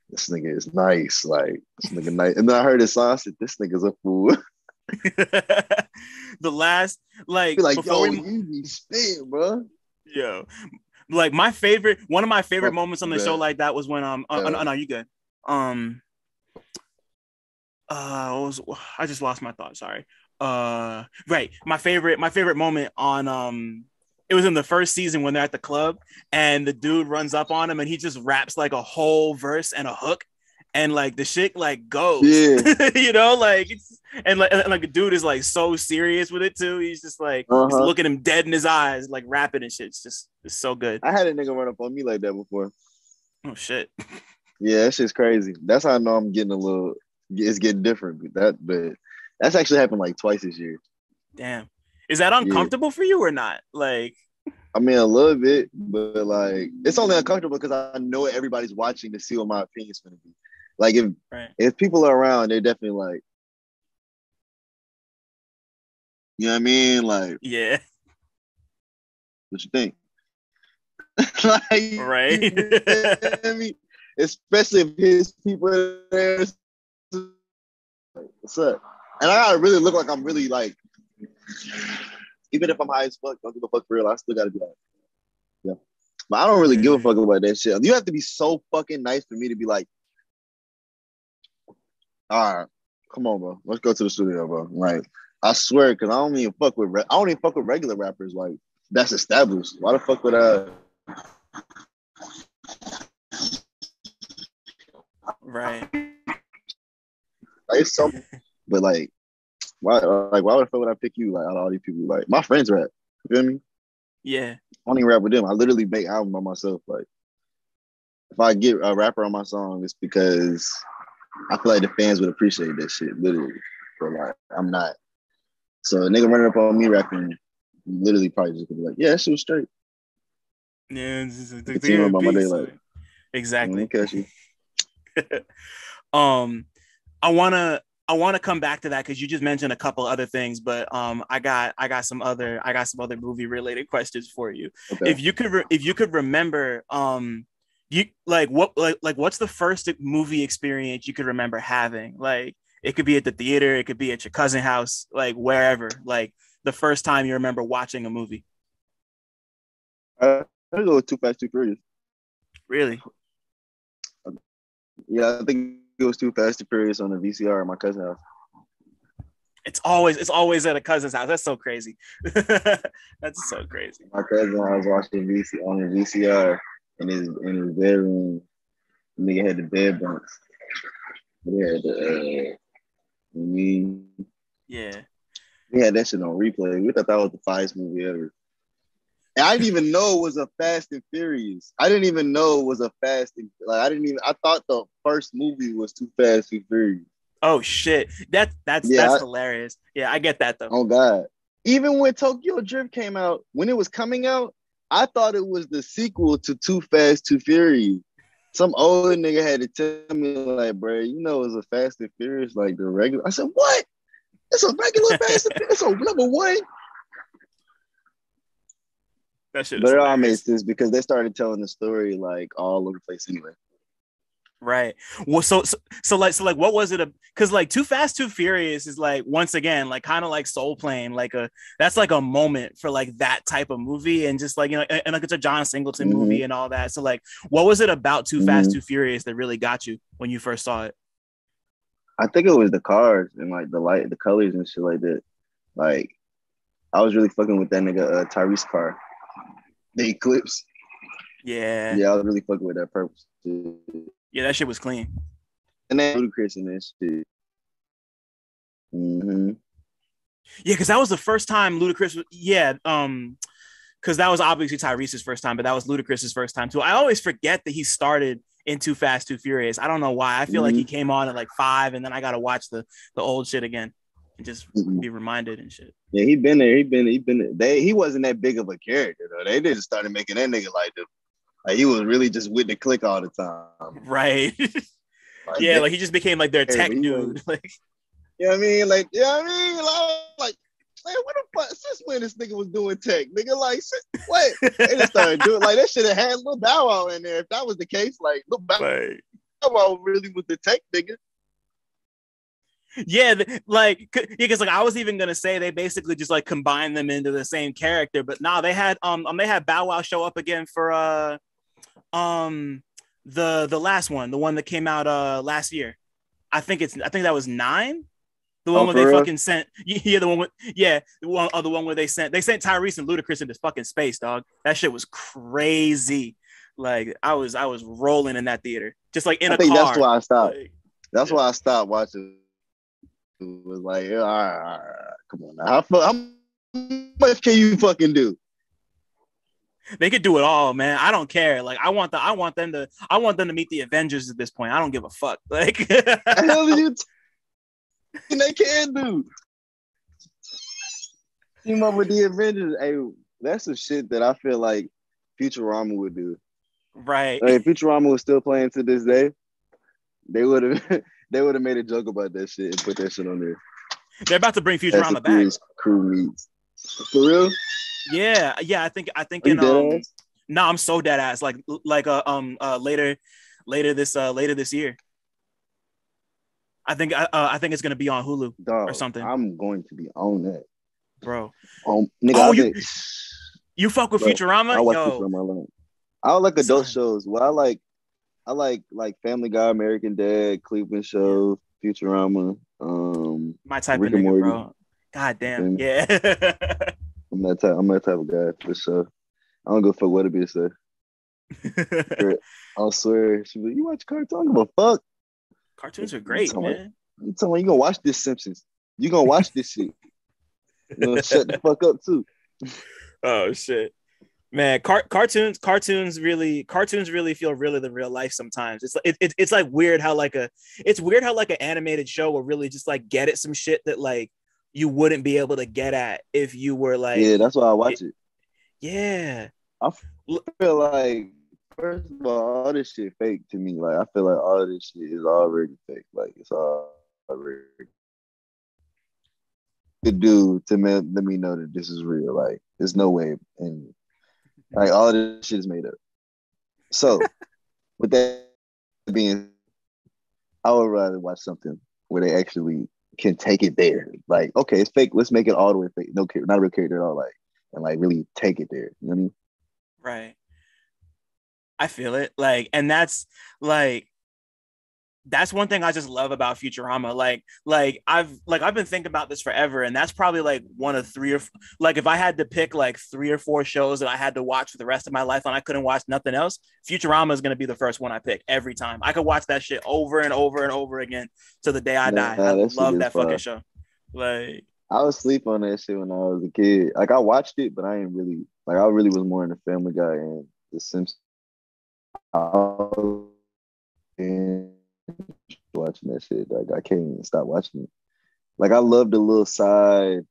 this nigga is nice. Like this nigga nice. And then I heard his song, I said, this nigga's a fool. The last, like, yo, you be spitting, bro. Yo, like one of my favorite moments on the show like that was when no, you good. I just lost my thought. Sorry. Right. My favorite moment on it was in the first season when they're at the club and the dude runs up on him and he just raps like a whole verse and a hook and like the shit like goes. Yeah. You know, like and the dude is like so serious with it too. He's just like he's looking him dead in his eyes, like rapping and shit. It's so good. I had a nigga run up on me like that before. Oh shit. Yeah, that shit's crazy. That's how I know I'm getting it's getting different. But that's actually happened like twice this year. Damn. Is that uncomfortable for you or not? Like, I mean, a little bit, but like, it's only uncomfortable because I know everybody's watching to see what my opinion's going to be. Like, if people are around, they're definitely like, you know what I mean? Like, yeah. What you think? Like, right. You know what I mean? Especially if his people are there. What's up? And I gotta really look like I'm really like, even if I'm high as fuck, don't give a fuck for real. I still gotta be like, yeah. But I don't really give a fuck about that shit. You have to be so fucking nice for me to be like, all right, come on, bro. Let's go to the studio, bro. Like, I swear, because I don't even fuck with regular rappers. Like, that's established. Why the fuck would I? Right. Like, it's so, but like, why the fuck would I pick you? Like, out of all these people, like my friends rap. You feel me? Yeah. I don't even rap with them. I literally make albums by myself. Like, if I get a rapper on my song, it's because I feel like the fans would appreciate that shit, literally. But like, I'm not. So a nigga running up on me rapping, literally probably just gonna be like, yeah, that shit was straight. Yeah, Continue about my day, like, exactly. Catch you. I wanna come back to that because you just mentioned a couple other things, but I got some other movie related questions for you. Okay. If you could remember, you what's the first movie experience you could remember having? Like, it could be at the theater, it could be at your cousin's house, like wherever. Like the first time you remember watching a movie. I go with Too Fast, Too Furious. Really? Yeah, I think it was Too Fast, Too Furious on the VCR at my cousin's house. It's always at a cousin's house. That's so crazy. That's so crazy. My cousin, I was watching on the VCR in his bedroom. The nigga had the bed bunks. We had we had that shit on replay. We thought that was the finest movie ever. And I didn't even know it was a Fast and Furious. I didn't even know it was a Fast and I thought the first movie was Too Fast, Too Furious. Oh shit. That's hilarious. Yeah, I get that though. Oh God. Even when Tokyo Drift came out, when it was coming out, I thought it was the sequel to Too Fast, Too Furious. Some old nigga had to tell me, like, bro, you know it's a Fast and Furious, like the regular. I said, what? It's a regular Fast and Furious. It's a number one. That shit. But it all made sense because they started telling the story like all over the place anyway. Right. Well, so what was it? Because like Too Fast, Too Furious is like, once again, like kind of like Soul Plane, that's like a moment for like that type of movie, and just like, you know, and like it's a John Singleton movie and all that. So like, what was it about Too Fast, Too Furious that really got you when you first saw it? I think it was the cars and like the light, the colors and shit like that. Like, I was really fucking with that nigga Tyrese car, the Eclipse. Yeah, I was really fucking with that purpose. Yeah, that shit was clean. And then Ludacris in this shit. Yeah, because that was the first time Ludacris was, because that was obviously Tyrese's first time, but that was Ludacris's first time too. I always forget that he started in Too Fast, Too Furious. I don't know why. I feel like he came on at like 5, and then I gotta watch the old shit again and just be reminded and shit. Yeah, he been there. He wasn't that big of a character though. They just started making that nigga like the. Like, he was really just with the clique all the time. Right. Like, yeah, like he just became like their tech dude. Like, you know what I mean? Like, you know what I mean? Like, man, what the fuck? Since when this nigga was doing tech? Nigga, like, what? They just started doing, like, that should have had Lil Bow Wow in there. If that was the case, like, Lil Bow Wow really was the tech nigga. Yeah, because like I was even gonna say they basically just like combined them into the same character, but now they had Bow Wow show up again for the last one, the one that came out last year. I think that was 9. The one where they fucking sent the one where they sent Tyrese and Ludacris into fucking space, dog. That shit was crazy. Like I was rolling in that theater, just like in a car. That's why I stopped. That's why I stopped watching. It was like, all right, come on now. How much can you fucking do? They could do it all, man. I don't care. Like I want them to meet the Avengers at this point. I don't give a fuck. Like the hell you they can do. Team up with the Avengers. Hey, that's some shit that I feel like Futurama would do. Right. Like, if Futurama was still playing to this day, they would have made a joke about that shit and put that shit on there. They're about to bring Futurama back. Crew meets. For real? Yeah. I think in no, I'm so dead ass. Like later this year. I think it's gonna be on Hulu or something. I'm going to be on that, bro. Nigga, you fuck with Futurama? I watch Futurama alone. I like adult shows. Well, I like Family Guy, American Dad, Cleveland Show, Futurama. My type of nigga, bro. God damn, yeah. I'm that type of guy for sure. I don't go fuck what it be say. I'll swear. She be like, you watch cartoons? I don't give a fuck. Cartoons are great, man. You tell me you gonna watch this Simpsons. You gonna watch this shit. You gonna shut the fuck up too. Oh shit. Man, cartoons really feel really the real life sometimes. It's like weird how like it's weird how like an animated show will really just like get at some shit that like you wouldn't be able to get at if you were like Yeah, that's why I watch it. yeah. I feel like first of all this shit fake to me. Like I feel like all this shit is already fake. Like it's all already to do to let me know that this is real. Like there's no way, and like all this shit is made up. So with that being, I would rather watch something where they actually can take it there. Like okay, it's fake. Let's make it all the way fake. No, not a real character at all. Like and like really take it there. You know what I mean? Right. I feel it. Like, and that's one thing I just love about Futurama. I've been thinking about this forever, and that's probably like one of three or like if I had to pick like 3 or 4 shows that I had to watch for the rest of my life and I couldn't watch nothing else, Futurama is gonna be the first one I pick every time. I could watch that shit over and over and over again to the day I die. I That shit love is that fucking fun. show. Like, I was asleep on that shit when I was a kid. Like I watched it, but I ain't really like I really was more into Family Guy and The Simpsons. I was watching that shit. Like I can't even stop watching it. Like I love the little side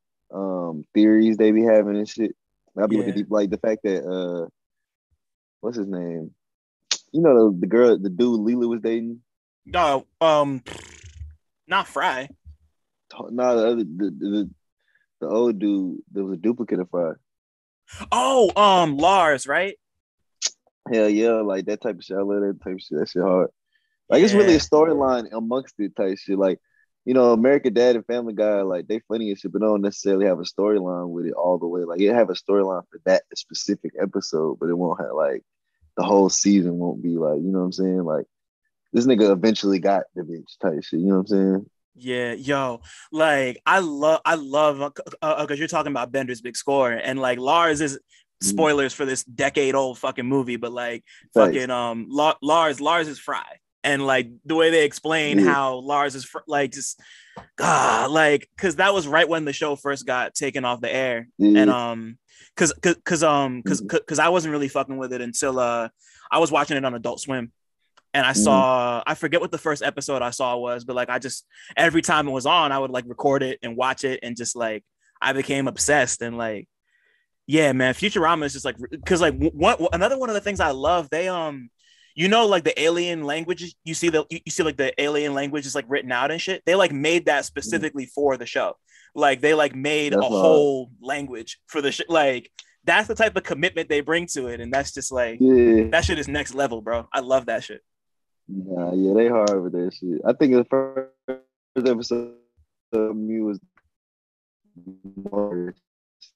theories they be having and shit. Like, I'll be looking yeah. deep like the fact that what's his name? You know the girl, the dude Leela was dating? No, not Fry. No, the other the old dude, there was a duplicate of Fry. Oh, Lars, right? Hell yeah, like that type of shit. I love that type of shit. That shit hard. Like it's really a Yeah. storyline amongst it type shit. Like, you know, American Dad and Family Guy, like they funny and shit, but don't necessarily have a storyline with it all the way. Like it have a storyline for that specific episode, but it won't have like the whole season won't be like, you know what I'm saying? Like this nigga eventually got the bitch type shit. You know what I'm saying? Yeah, yo, like I love because you're talking about Bender's Big Score, and like Lars is Mhm. spoilers for this decade-old fucking movie, but like Facts. fucking Lars is Fry, and like the way they explain Yeah. how Lars is like just like because that was right when the show first got taken off the air, and Yeah. Mhm. because I wasn't really fucking with it until I was watching it on Adult Swim and Mhm. I forget what the first episode I saw was, but like I just every time it was on, I would like record it and watch it and just like I became obsessed and like yeah, man, Futurama is just like because like another one of the things I love they you know like the alien languages you see like the alien language is like written out and shit. They like made that Mhm. specifically for the show. Like they like made a That's why. whole language for the shit. Like that's the type of commitment they bring to it, and that's just like Yeah. that shit is next level, bro. I love that shit. Nah, yeah, they hard with that shit. I think the first episode of me was more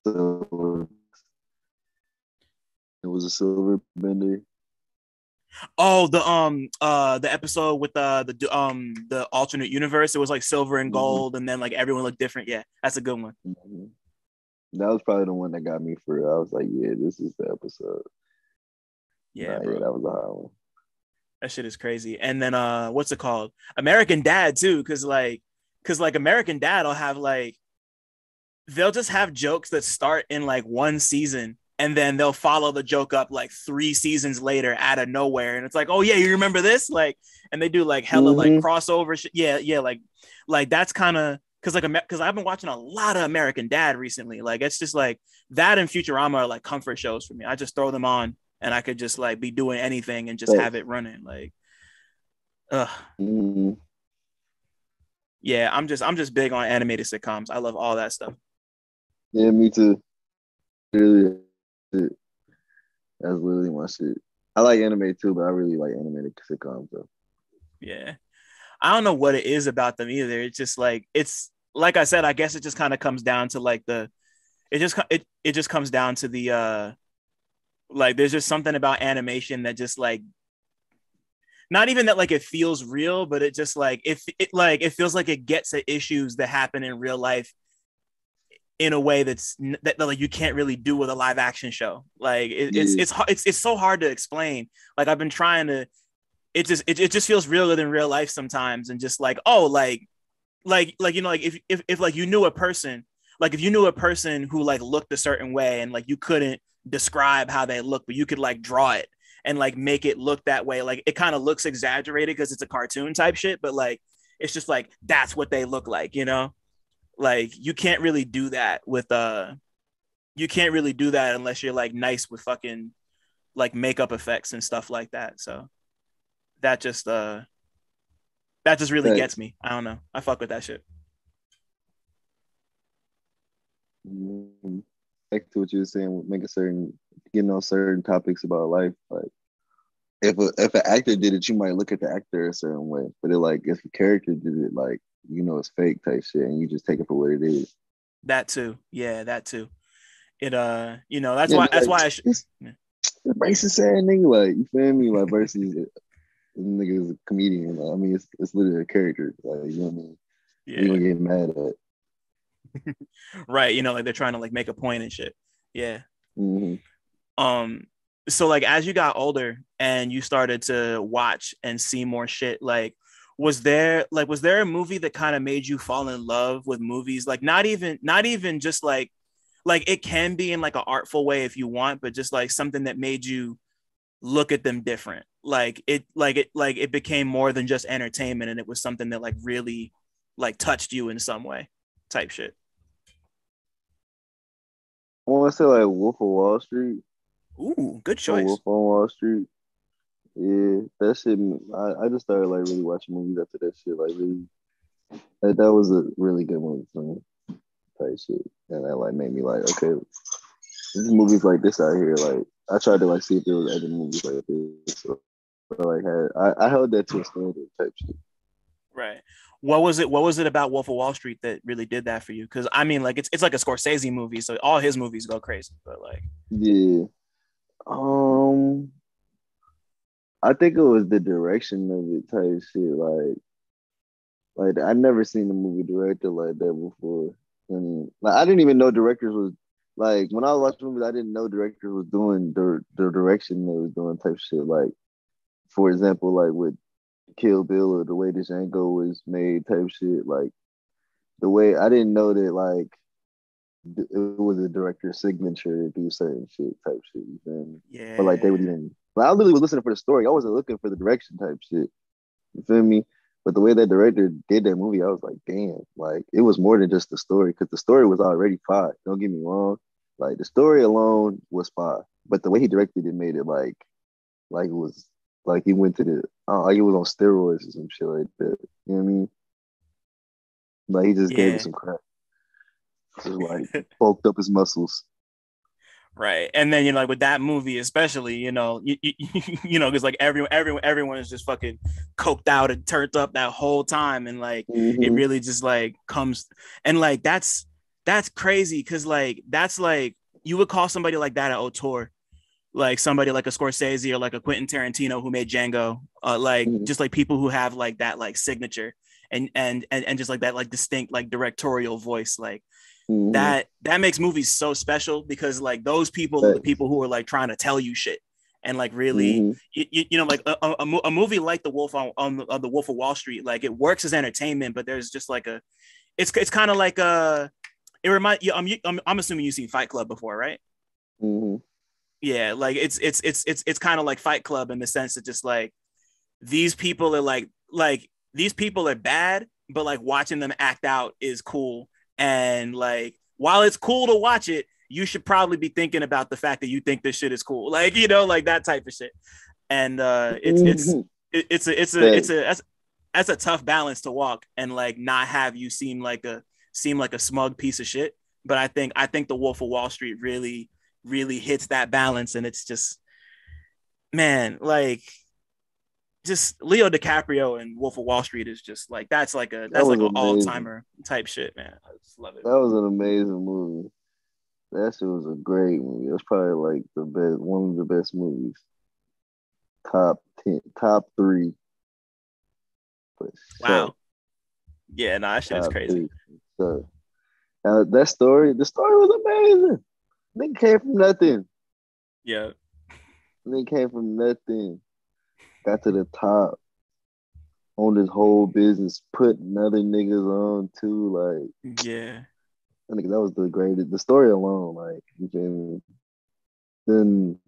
so it was a silver bender. Oh, the episode with the alternate universe. It was like silver and Mm-hmm. gold, and then like everyone looked different. Yeah, that's a good one. Mm-hmm. That was probably the one that got me for real. I was like, yeah, this is the episode. Yeah, Nah, yeah, bro, that was a hard one. that shit is crazy. And then what's it called? American Dad too, because like American Dad will have like they'll just have jokes that start in like one season. And then they'll follow the joke up like 3 seasons later out of nowhere. And it's like, oh yeah, you remember this? Like, and they do like hella like Mm-hmm. crossover shit. Yeah, yeah, like that's kind of because I've been watching a lot of American Dad recently. Like it's just like that and Futurama are like comfort shows for me. I just throw them on and I could just like be doing anything and just have Thanks. it running. Like, Mm-hmm. yeah, I'm just big on animated sitcoms. I love all that stuff. Yeah, me too. Really, that's literally my shit. I like anime too, but I really like animated sitcoms though. Yeah. I don't know what it is about them either. It's just like it's like I said, I guess it just kind of comes down to like it just comes down to the like there's just something about animation that just like not even that like it feels real, but it just like it feels like it gets at issues that happen in real life in a way that like you can't really do with a live action show. Like Yeah, it's so hard to explain. Like I've been trying to it just feels realer than real life sometimes and just like oh like you know like if like you knew a person like if you knew a person who like looked a certain way and like you couldn't describe how they look, but you could like draw it and like make it look that way. Like it kind of looks exaggerated because it's a cartoon type shit, but like it's just like that's what they look like, you know? Like you can't really do that with you can't really do that unless you're like nice with fucking like makeup effects and stuff like that. So that just really gets me. I don't know. I fuck with that shit. Back to what you were saying, making certain, certain topics about life. Like if an actor did it, you might look at the actor a certain way. But if a character did it, like, it's fake type shit, and you just take it for what it is. That too. Yeah, that too. It that's Yeah, why it's racist ass nigga, like, you feel me? Like versus nigga is a comedian. Like, I mean, it's literally a character. Like, you know what I mean? Yeah. You gonna get mad at. Right, like they're trying to like make a point and shit. Yeah. Mm-hmm. So like as you got older and you started to watch and see more shit, like was there a movie that kind of made you fall in love with movies? Like not even just like it can be in like an artful way if you want, but just like something that made you look at them different. It became more than just entertainment, and it was something that like really like touched you in some way, type shit. I want to say like Wolf of Wall Street. Ooh, good choice. Wolf on Wall Street. Yeah, that shit. I just started like really watching movies after that shit. Like really, that was a really good movie for me. Type shit, and that like made me like, okay, there's movies like this out here. Like I tried to like see if there was other movies like this. So I held that to a standard type shit. Right. What was it about Wolf of Wall Street that really did that for you? Because I mean, like it's like a Scorsese movie, so all his movies go crazy. But like, yeah, I think it was the direction of it type shit. Like I never seen a movie directed like that before, and like I didn't even know directors was like when I was watching movies, I didn't know directors was doing the direction they was doing type shit. Like for example, like with Kill Bill or the way Django was made type shit. Like the way I didn't know that like it was a director's signature to do certain shit type shit. You feel me? yeah. But like they would even. Like, I literally was listening for the story. I wasn't looking for the direction type shit. You feel me? But the way that director did that movie, I was like, damn, like it was more than just the story, because the story was already fire. Don't get me wrong. Like the story alone was fire. But the way he directed it made it like it was like he went to the like he was on steroids or some shit like that. You know what I mean? Like he just gave it some crap. Just like bulked up his muscles. Right. And then, like with that movie, especially, because like everyone is just fucking coked out and turned up that whole time. And like, it really just like comes and like, that's crazy. Cause like, that's like, you would call somebody like that an auteur, like somebody like a Scorsese or like a Quentin Tarantino who made Django, just like people who have like that, like signature and just like that, like distinct, like directorial voice, like, that makes movies so special because like those people are the people who are like trying to tell you shit and like really like a movie like the Wolf on the Wolf of Wall Street, like it works as entertainment, but there's just like it's kind of like it remind you. I'm assuming you've seen Fight Club before, right? Yeah, like it's kind of like Fight Club in the sense that just like these people are like these people are bad, but like watching them act out is cool. And like, while it's cool to watch it, you should probably be thinking about the fact that you think this shit is cool, like like that type of shit. And that's a tough balance to walk and like not have you seem like a smug piece of shit. But I think the Wolf of Wall Street really hits that balance, and it's just, man, like, just Leo DiCaprio and Wolf of Wall Street is just like that's like an all-timer type shit, man. I just love it. That was an amazing movie. That shit was a great movie. It was probably like one of the best movies. Top 10, top 3. Wow. Yeah, no, that shit is crazy. So, the story was amazing. Nigga came from nothing. Yeah. Nigga came from nothing. Got to the top on this whole business, putting other niggas on too. Like, yeah, I think that was the greatest. The story alone, like, you feel me? than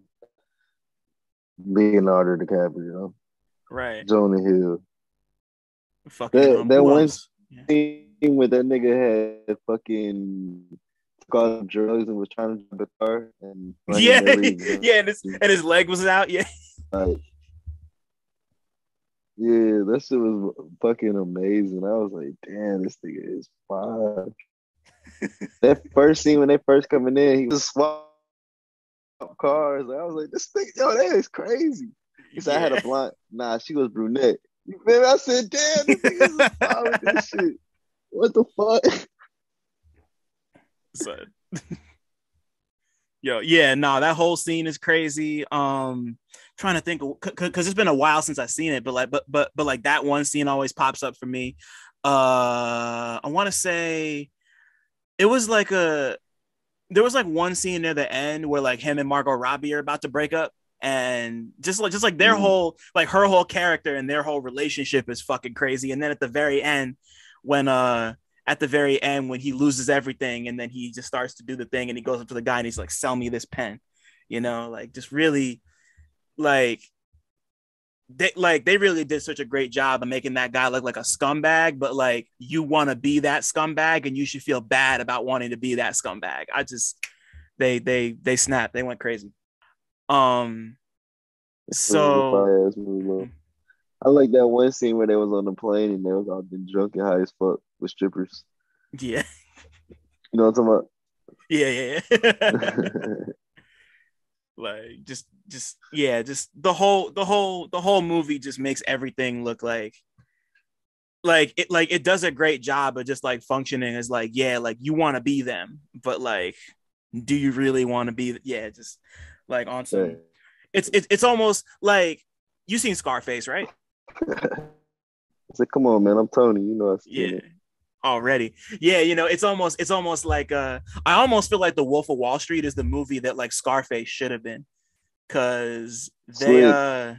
Leonardo DiCaprio, Right. Jonah Hill. Fucking That who one else? Yeah. scene where that nigga had fucking took all the drugs and was trying to drive the car and he Yeah, never even yeah, and his leg was out. Yeah, like, yeah, that shit was fucking amazing. I was like, damn, this nigga is fine. That first scene when they first coming in, he was swap cars. I was like, this nigga, yo, that is crazy. He said I had a blonde. Nah, she was brunette. You feel me? I said, damn, this nigga is fine with this shit. What the fuck? son. Yo, yeah, no, that whole scene is crazy. Trying to think, because it's been a while since I've seen it, but like that one scene always pops up for me. I want to say it was like there was like one scene near the end where like him and Margot Robbie are about to break up, and just like their whole, like her whole character and their whole relationship is fucking crazy. And then at the very end, when he loses everything and then he just starts to do the thing and he goes up to the guy and he's like, sell me this pen, like just really like they really did such a great job of making that guy look like a scumbag, but like you want to be that scumbag and you should feel bad about wanting to be that scumbag. I just they snapped, they went crazy. So I like that one scene where they was on the plane and they was all been drunk and high as fuck with strippers. Yeah. You know what I'm talking about? Yeah. Like just the whole movie just makes everything look like it does a great job of just like functioning as like, yeah, like you want to be them, but like, do you really want to be? Yeah, just like on some. Right. It's almost like you seen Scarface, right? I said, come on, man, I'm Tony. You know, I've seen it. Already. Yeah, it's almost like I almost feel like The Wolf of Wall Street is the movie that like Scarface should have been, because they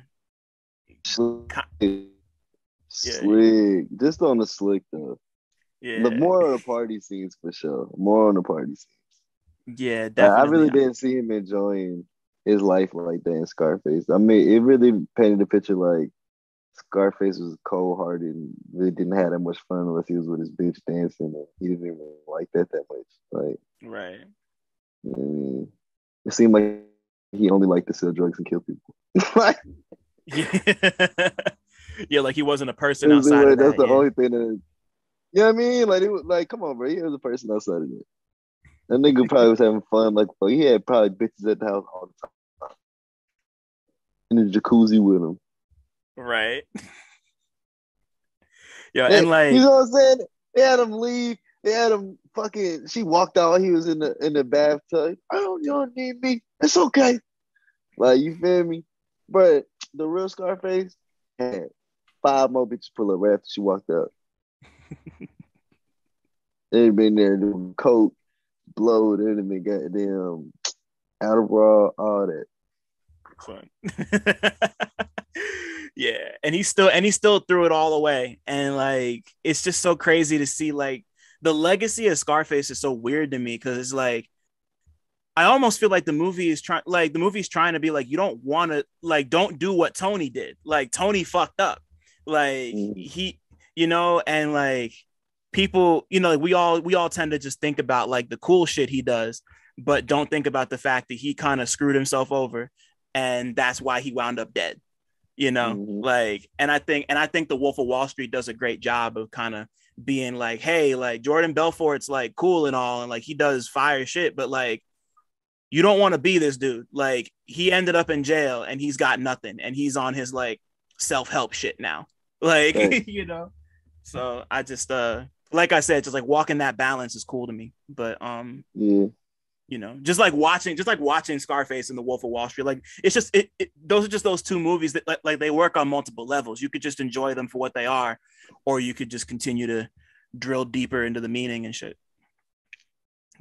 slick. Just on the slick though. Yeah, the more on the party scenes for sure. More on the party scenes. Yeah, definitely. I really didn't see him enjoying his life like that in Scarface. I mean, it really painted a picture like Scarface was cold-hearted and really didn't have that much fun unless he was with his bitch dancing. And he didn't even like that much. Like, right. I mean, it seemed like he only liked to sell drugs and kill people. Yeah, like he wasn't a person outside of that. That's the only thing that. You know what I mean? Like, it was like, come on, bro. He was a person outside of it. That nigga probably was having fun. Like, he had probably bitches at the house all the time. In the jacuzzi with him. Right. Yeah, and like, you know what I'm saying? They had him leave. They had him fucking. She walked out. He was in the bathtub. You don't need me. It's okay. Like, you feel me? But the real Scarface had 5 more bitches pull up right after she walked out. They been there doing coke, blow. They been goddamn Adderall, all that. Fun. Yeah, and he still threw it all away, and like it's just so crazy to see like the legacy of Scarface is so weird to me, because it's like I almost feel like the movie's trying to be like, you don't want to, like, don't do what Tony did. Like, Tony fucked up, like he, and like people, like we all tend to just think about like the cool shit he does, but don't think about the fact that he kind of screwed himself over, and that's why he wound up dead. Like, and I think The Wolf of Wall Street does a great job of kind of being like, hey, like Jordan Belfort's like cool and all, and like he does fire shit, but like you don't want to be this dude. Like, he ended up in jail and he's got nothing, and he's on his like self-help shit now. Like, right. So I just like I said, just like walking that balance is cool to me. But yeah. Just like watching Scarface and The Wolf of Wall Street, like it's just those are just those 2 movies that like they work on multiple levels. You could just enjoy them for what they are, or you could just continue to drill deeper into the meaning and shit.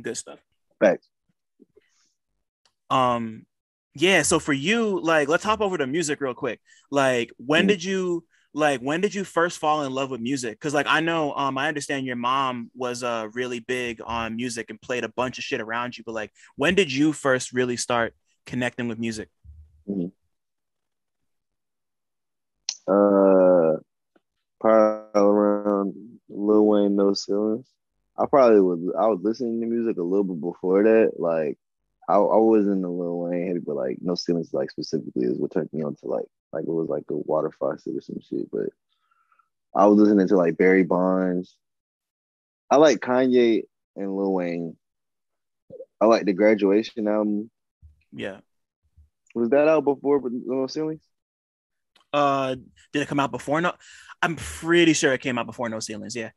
Good stuff. Thanks. Yeah, so for you, like, let's hop over to music real quick. Like, when did you first fall in love with music? Because like I know, I understand your mom was really big on music and played a bunch of shit around you, but like when did you first really start connecting with music? Mhm. Probably around Lil Wayne, No Ceilings. I was listening to music a little bit before that. Like I wasn't a Lil Wayne head, but like No Ceilings like specifically is what turned me on to like it was like a water faucet or some shit. But I was listening to like Barry Bonds. I like Kanye and Lil Wayne. I like the Graduation album. Yeah. Was that out before No Ceilings? Did it come out before? No, I'm pretty sure it came out before No Ceilings. Yeah.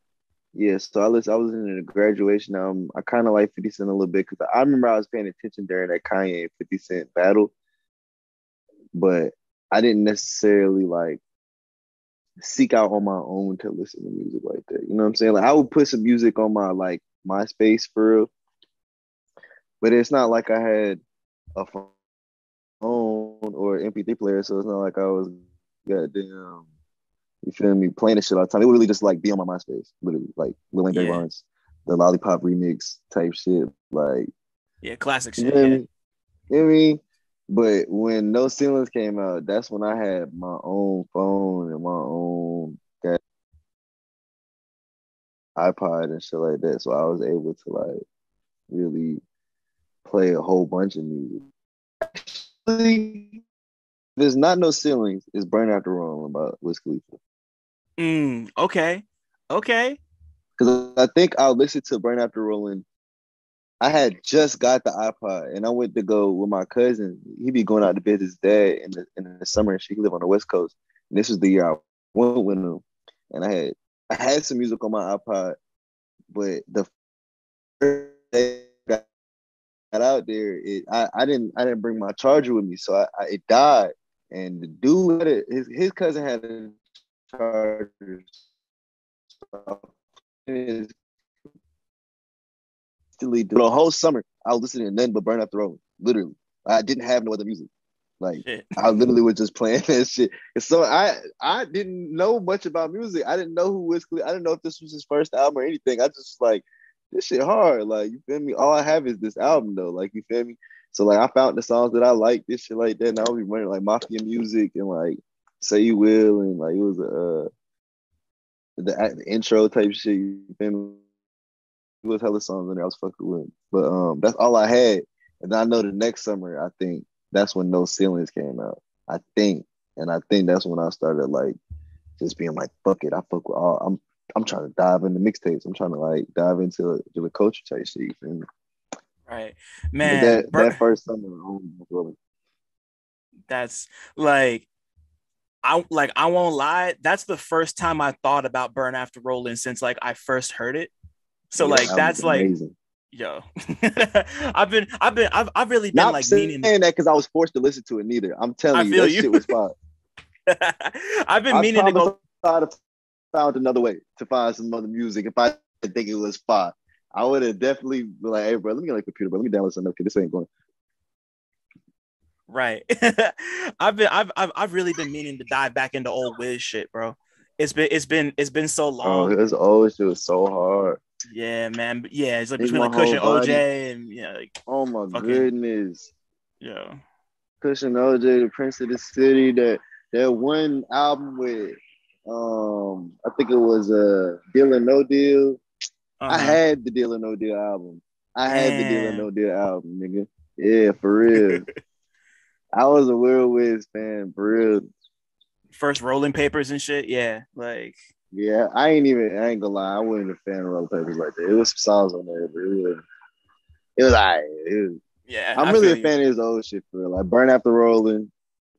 Yeah, so I was listening to the Graduation album. I kind of like 50 Cent a little bit because I remember I was paying attention during that Kanye and 50 Cent battle, but I didn't necessarily like seek out on my own to listen to music like that. You know what I'm saying? Like I would put some music on my like MySpace for real, but it's not like I had a phone or MP3 player, so it's not like I was goddamn. You feel me? Playing this shit all the time. It would really just like be on my MySpace, literally, like Lil Wayne Barry Yeah. Bonds, the Lollipop remix type shit. Like, Yeah. Classic you shit. feel Yeah. me? You know what I mean? But when No Ceilings came out, that's when I had my own phone and my own iPod and shit like that. So I was able to like really play a whole bunch of music. Actually, there's not No Ceilings. It's Burn After Rolling about Wiz Khalifa. Okay. Okay. Because I think I'll listen to Burn After Rolling. I had just got the iPod and I went to go with my cousin. He be going out to visit his dad in the summer and shit. He live on the West Coast. And this was the year I went with him. And I had some music on my iPod, but the first day I got out there, I didn't bring my charger with me, so it died. And the dude his cousin had a charger. So the whole summer, I was listening to nothing but Burn After Rolling. Literally, I didn't have no other music. Like Shit. I literally was just playing that shit. And so I didn't know much about music. I didn't know who Wiz Khalifa. I didn't know if this was his first album or anything. I just like this shit hard. Like you feel me? All I have is this album though. Like you feel me? So like I found the songs that I like, this shit like that, and I'll be running like Mafia Music and like Say You Will and like it was the intro type shit. You feel me? It was hella songs in there I was fucking with. But that's all I had. And I know the next summer, I think that's when No Ceilings came out. I think. And I think that's when I started like just being like, fuck it. I fuck with all I'm trying to dive into mixtapes. I'm trying to like dive into the culture type shit. You feel me? Right. But Man, that first summer, that's like I won't lie, that's the first time I thought about Burn After Rolling since like I first heard it. So yeah, like that was that's like, amazing. yo. I've really been Not like saying meaning. that because I was forced to listen to it neither. I'm I telling you, feel that you. shit was fire. I've been I meaning to promise go. I'd have found another way to find some other music if I didn't think it was fire. I would have definitely been like, hey, bro, let me get on the computer, bro. Let me download something. Okay, this ain't going. Right. I've really been meaning to dive back into old Wiz shit, bro. It's been so Oh, long. his old shit was so hard. Yeah, man. But yeah, it's like Make between my like Kush whole and body. OJ and yeah, like Oh my fucking goodness. yeah. Cushion OJ, the Prince of the City, that one album with I think it was Deal or No Deal. I Uh-huh. had the Deal or No Deal album. I had the Deal or Damn. No Deal album, nigga. Yeah, for real. I was a Will Wiz fan, for real. First rolling papers and shit. Yeah, like Yeah, I ain't gonna lie, I wasn't a fan of Roll Papers like that. It was some songs on there, but it was all right. yeah, I'm I really feel a you. fan of his old shit for real. Like Burn After Rolling,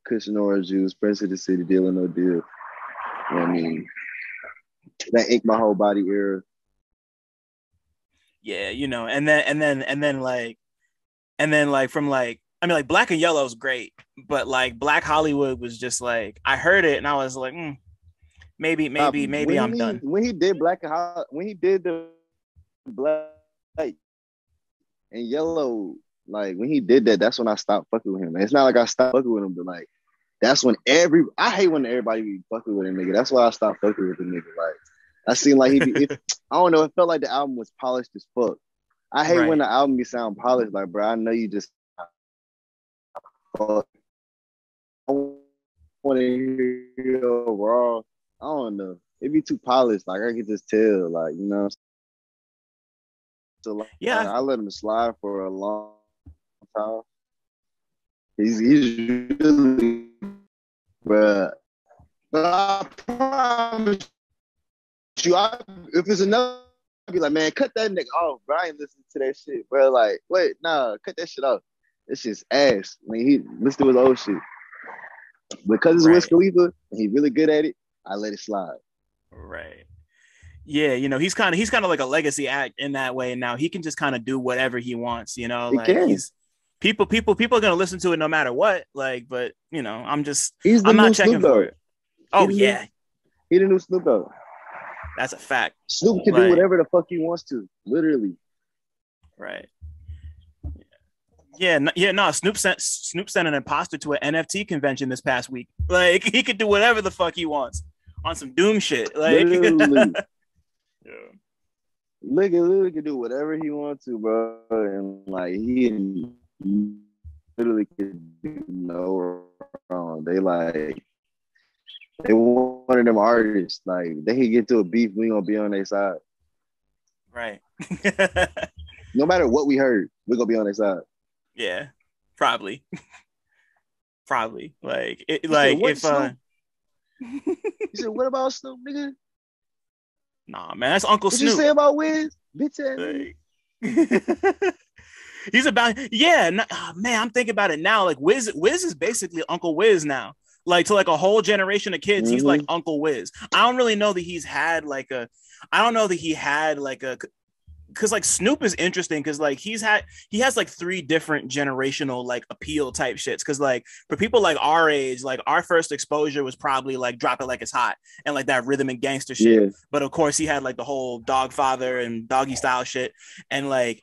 Cushion Orange Juice, Prince of the City, Deal or No Deal. You know what I mean? That Ink My Whole Body era. Yeah, and then from like I mean like Black and Yellow is great, but like Black Hollywood was just like I heard it and I was like, maybe I'm done. When he did when he did the Black and Yellow, like when he did that, that's when I stopped fucking with him. It's not like I stopped fucking with him, but like that's when I hate when everybody be fucking with a nigga. That's why I stopped fucking with the nigga. Like I seen like I don't know, it felt like the album was polished as fuck. I hate when Right. the album be sound polished. Like, bro, I know you just fuck. I want to hear raw. I don't know. It'd be too polished. Like I could just tell. Like you know. So like, Yeah. I let him slide for a long time. He's really, but I promise you, if it's enough, I'd be like, man, cut that nigga off, bro. I ain't listening to that shit, bro. Like, wait, nah, cut that shit off. It's just ass. I mean, he listen to his old shit. Because it's Wiz Khalifa and he's really good at it, I let it slide. Right. Yeah, you know, he's kind of like a legacy act in that way. Now he can just kind of do whatever he wants, you know, like he's people are gonna listen to it no matter what. Like, but you know, I'm not checking for it. Oh yeah, he the new Snoop Dogg. That's a fact. Snoop can do whatever the fuck he wants to, literally. Right. Yeah, no. Snoop sent an imposter to an NFT convention this past week. Like he could do whatever the fuck he wants on some doom shit. Like literally. Yeah. Literally can do whatever he wants to, bro. And like he literally can do no wrong. They one of them artists. Like they can get to a beef, we gonna be on their side. Right. No matter what we heard, we're gonna be on their side. Yeah, probably. Probably. Like it, like if Snoop? You said, what about Snoop, nigga? Nah, man, that's Uncle Snoop. What you say about Wiz? Bitch ass like, he's about man. I'm thinking about it now. Like Wiz is basically Uncle Wiz now. Like to like a whole generation of kids, he's like Uncle Wiz. I don't really know that he's had like a. I don't know that he had like a. Because like Snoop is interesting because like he has like 3 different generational like appeal type shits. Because like for people like our age, like our first exposure was probably like Drop It Like It's Hot and like that rhythm and gangster shit. Yeah. But of course he had like the whole Dogfather and Doggy Style shit. And like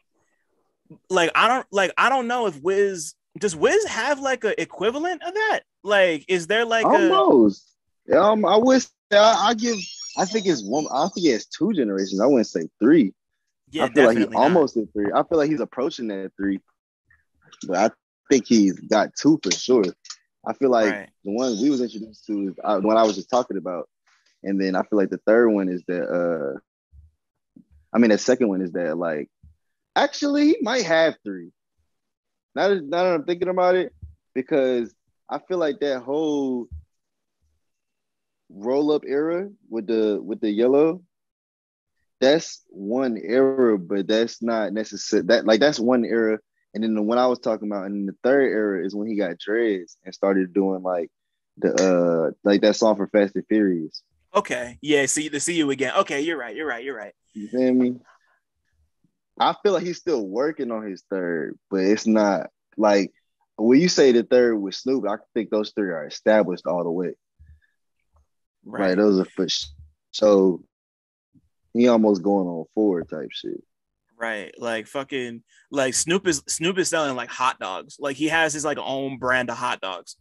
I don't know if does Wiz have like an equivalent of that? Like is there like almost? I wish I think it's one. I think he has 2 generations. I wouldn't say 3. Yeah, I feel like he's almost at 3. I feel like he's approaching that 3, but I think he's got 2 for sure. I feel like the one we was introduced to is what I was just talking about, and then I feel like the third one is that. The second one is that like actually he might have 3. Now that I'm thinking about it, because I feel like that whole roll up era with the yellow. That's one era, but that's not necessary. That's one era, and then the one I was talking about, and then the third era is when he got dreads and started doing like the like that song for Fast and Furious. Okay, yeah. See you again. Okay, you're right. You feel me? I feel like he's still working on his third, but it's not like when you say the third with Snoop. I think those 3 are established all the way. Right, those are for so. He almost going on 4 type shit. Right. Like fucking like Snoop is selling like hot dogs. Like he has his like own brand of hot dogs.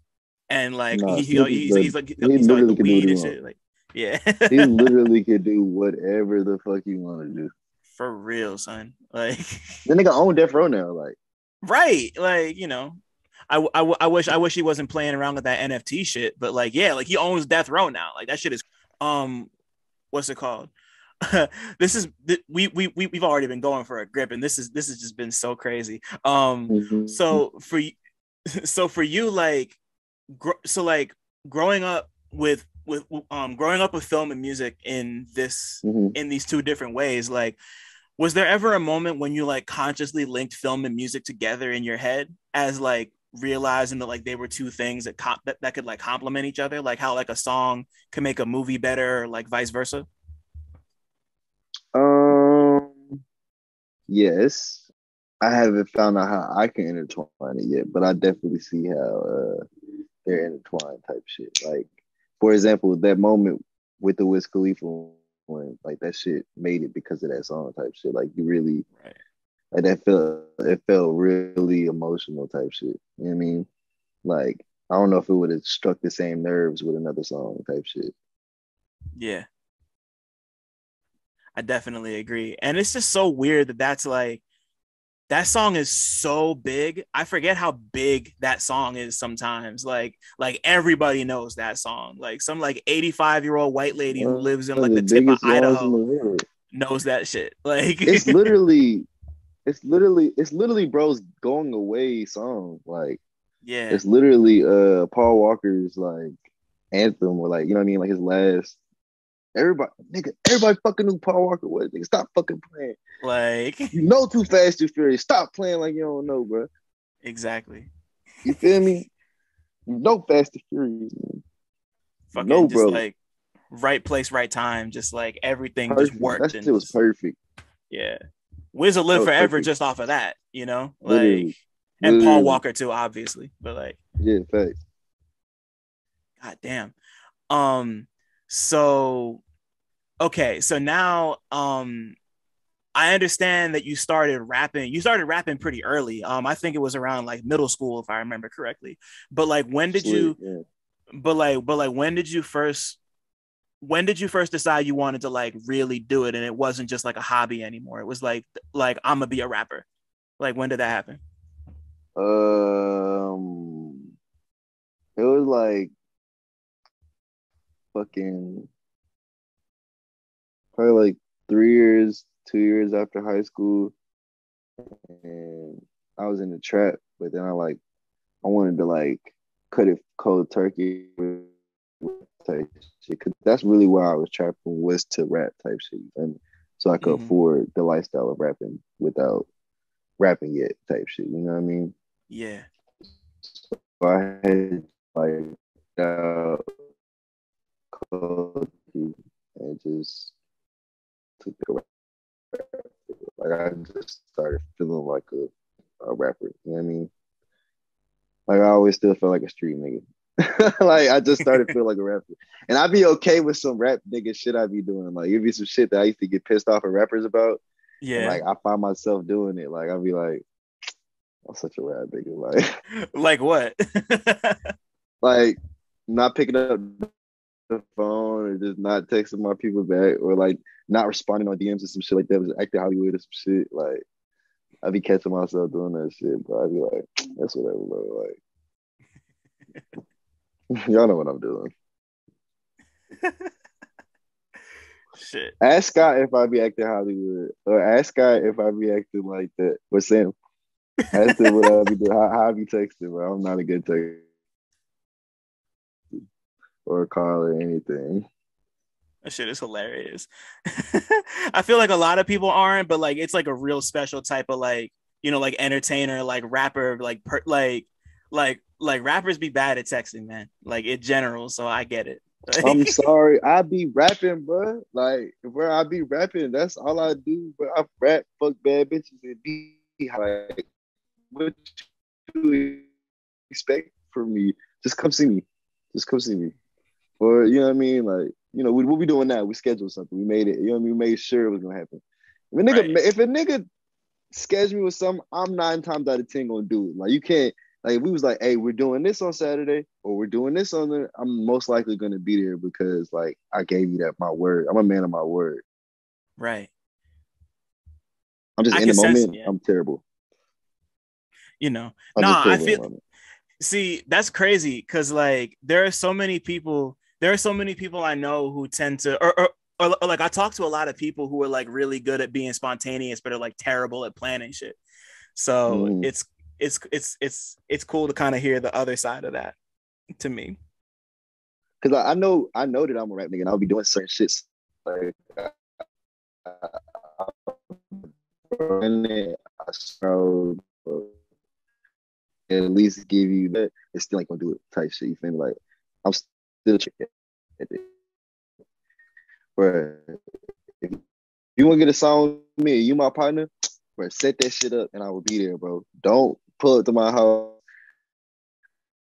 And like he's like the weed and shit. Like yeah. He literally could do whatever the fuck you want to do. For real, son. Like the nigga own Death Row now. Like right. Like, you know. I wish he wasn't playing around with that NFT shit, but like yeah, like he owns Death Row now. Like that shit is what's it called? We've already been going for a grip, and this has just been so crazy. So for you, like, growing up with film and music in these 2 different ways, like, was there ever a moment when you like consciously linked film and music together in your head as like realizing that like they were 2 things that could like complement each other, like how like a song can make a movie better, or like vice versa? Yes, I haven't found out how I can intertwine it yet, but I definitely see how they're intertwined type shit. Like, for example, that moment with the Wiz Khalifa one, like that shit made it because of that song type shit. Like you really, like it felt really emotional type shit. You know what I mean? Like I don't know if it would have struck the same nerves with another song type shit. Yeah. I definitely agree. And it's just so weird that that's like that song is so big. I forget how big that song is sometimes. Like everybody knows that song. Like some like 85-year-old white lady who One lives in of like the the tip of biggest songs in the Idaho world. knows that shit. Like It's literally, it's literally bro's going away song. Like yeah, it's literally Paul Walker's like anthem, or like, you know what I mean, like his last. Everybody fucking knew Paul Walker was. Nigga, stop fucking playing. like You know Too Fast, Too Furious. Stop playing like you don't know, bro. exactly. You feel me? You know Fast and Furious, man. You know, Fucking just bro. like right place, right time. Just like everything just Perfect. worked That and shit was just perfect. yeah. Wiz will That live was forever perfect. just off of that, you know? Like Literally. and Paul Literally. Walker too, obviously. But like, Yeah, facts. god damn. Um, so okay, so now I understand that you started rapping. You started rapping pretty early. I think it was around like middle school, if I remember correctly. But like when did Slick, you yeah. but like when did you first decide you wanted to like really do it and it wasn't just like a hobby anymore? It was like I'm gonna be a rapper. Like when did that happen? It was like fucking probably like 3 years, 2 years after high school, and I was in the trap, but then I wanted to like cut it cold turkey with type shit, because that's really why I was trapping, was to rap type shit, and so I could Mm-hmm. afford the lifestyle of rapping without rapping yet type shit. You know what I mean? Yeah. So I had like out cold turkey and just took the rap. Like I just started feeling like a rapper. You know what I mean? Like I always still felt like a street nigga. Like I just started feeling like a rapper. And I'd be okay with some rap nigga shit I be doing. Like it'd be some shit that I used to get pissed off at rappers about. And Yeah. like I find myself doing it. Like I'd be like, I'm such a rap nigga. Like Like what? like not picking up the phone, or just not texting my people back, or like not responding on DMs or some shit like that. Was acting Hollywood or some shit. Like I'd be catching myself doing that shit, but I'd be like, that's whatever, bro. Like y'all know what I'm doing. Shit. Ask Scott if I be acting Hollywood, or ask Scott if I be acting like that. Or Sam, ask him what I be doing, how I be texting, bro. I'm not a good texter or call or anything. That shit is hilarious. I feel like a lot of people aren't, but like it's like a real special type of like, you know, like entertainer, like rapper, like rappers be bad at texting, man. Like in general, so I get it. I'm Like, sorry, I be rapping, bro. Like, bro, I be rapping. That's all I do. But I rap, fuck bad bitches, and be like, what you expect from me? Just come see me. Just come see me. Or you know what I mean? Like, you know, what we doing now? We scheduled something. We made it. You know what I mean? We made sure it was gonna happen. right. If a nigga schedule me with something, I'm 9 times out of 10 gonna do it. Like you can't. Like if we was like, hey, we're doing this on Saturday, or we're doing this on the, I'm most likely gonna be there, because like I gave you that my word. I'm a man of my word. Right. I'm just I in the can sense, moment. yeah. I'm terrible. You know, I'm no, just I terrible in feel the moment. see that's crazy because like there are so many people I know who tend to or like I talk to a lot of people who are like really good at being spontaneous but are like terrible at planning shit. So Mm-hmm. it's cool to kind of hear the other side of that to me. Cause I know that I'm a rap nigga, and I'll be doing certain shits like I struggle, at least give you that. It's still like gonna do it type shit. You feel me? Like I'm still checking it. But if you want to get a song with me, you my partner, bro, set that shit up and I will be there, bro. Don't pull up to my house,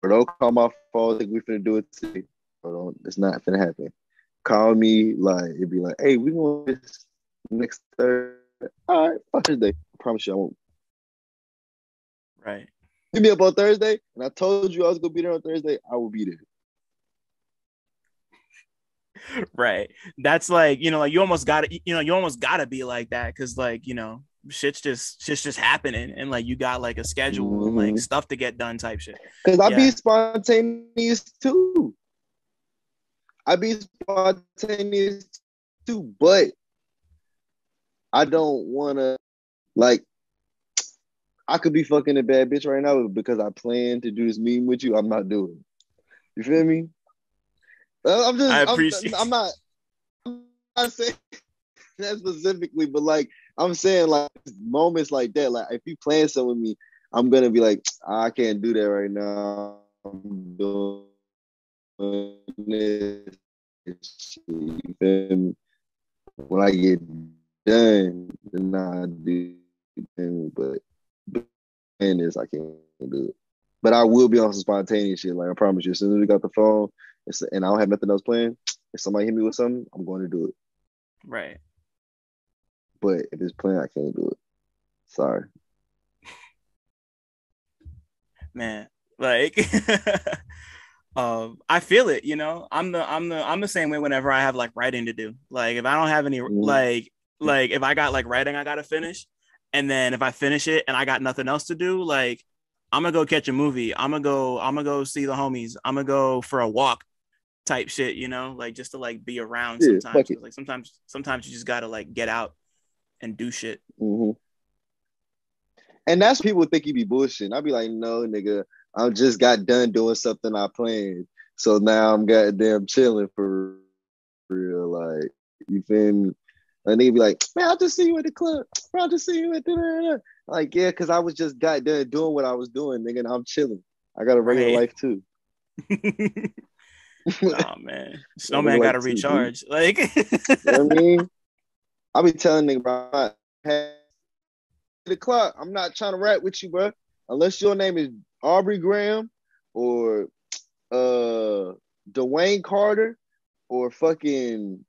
or don't call my phone like we finna do it today. Or don't, it's not finna happen. Call me, like it'd be like, hey, we going this next Thursday. All right, fuck Thursday. I promise you I won't. Right. Hit me up on Thursday, and I told you I was gonna be there on Thursday. I will be there. Right. That's like, you know, like you almost gotta be like that because like, you know, shit's just happening, and like you got like a schedule and like stuff to get done type shit. Because I be spontaneous too. But I don't want to, like, I could be fucking a bad bitch right now, but because I plan to do this meme with you, I'm not doing it. You feel me? I'm not saying that specifically, but like, I'm saying like moments like that, like if you plan something with me, I'm gonna be like, I can't do that right now. I'm doing this. You feel me? When I get done, then I do. But and this, I can't do it. But I will be on some spontaneous shit. Like I promise you, as soon as we got the phone, and I don't have nothing else planned, if somebody hit me with something, I'm going to do it. Right. But if it's planned, I can't do it. Sorry. Man, like I feel it, you know. I'm the same way whenever I have like writing to do. Like if I don't have any like if I got like writing I gotta finish, and then if I finish it and I got nothing else to do, like I'm gonna go catch a movie. I'm gonna go see the homies. I'm gonna go for a walk type shit, you know, like just to like be around sometimes. Like sometimes you just gotta like get out and do shit. And that's people think you be bullshitting. I'll be like, no, nigga, I just got done doing something I planned. So now I'm goddamn chilling for real. Like, you feel me? And they be like, man, I'll just see you at the club. I'll just see you at the... Like, yeah, because I was just got done doing what I was doing, nigga, and I'm chilling. I got a regular life, too. Oh, man. Snowman got to recharge. Dude. Like, you know what I mean? I be telling nigga, bro, the clock. I'm not trying to rap with you, bro. Unless your name is Aubrey Graham or Dwayne Carter or fucking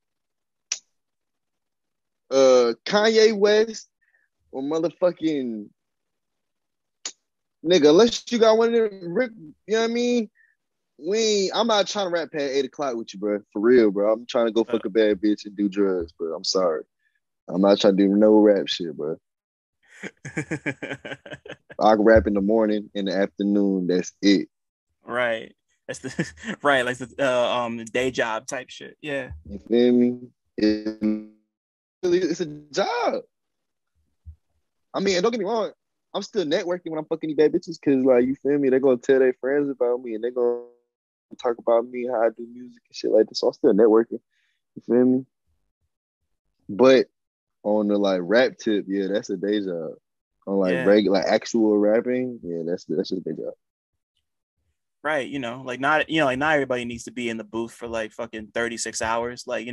Kanye West or motherfucking nigga. Unless you got one of them, Rick, you know what I mean? I'm not trying to rap past 8 o'clock with you, bro. For real, bro. I'm trying to go fuck a bad bitch and do drugs, bro. I'm sorry. I'm not trying to do no rap shit, bro. I can rap in the morning, in the afternoon. That's it. Right. That's the right, like the day job type shit. Yeah. You feel me? It's a job. I mean, and don't get me wrong, I'm still networking when I'm fucking these bad bitches because, like, you feel me? They're gonna tell their friends about me and they're gonna talk about me, how I do music and shit like this. So I'm still networking. You feel me? But on the like rap tip, yeah, that's a day job. On like regular, like actual rapping, yeah, that's just a day job. Right, you know, like not everybody needs to be in the booth for like fucking 36 hours. Like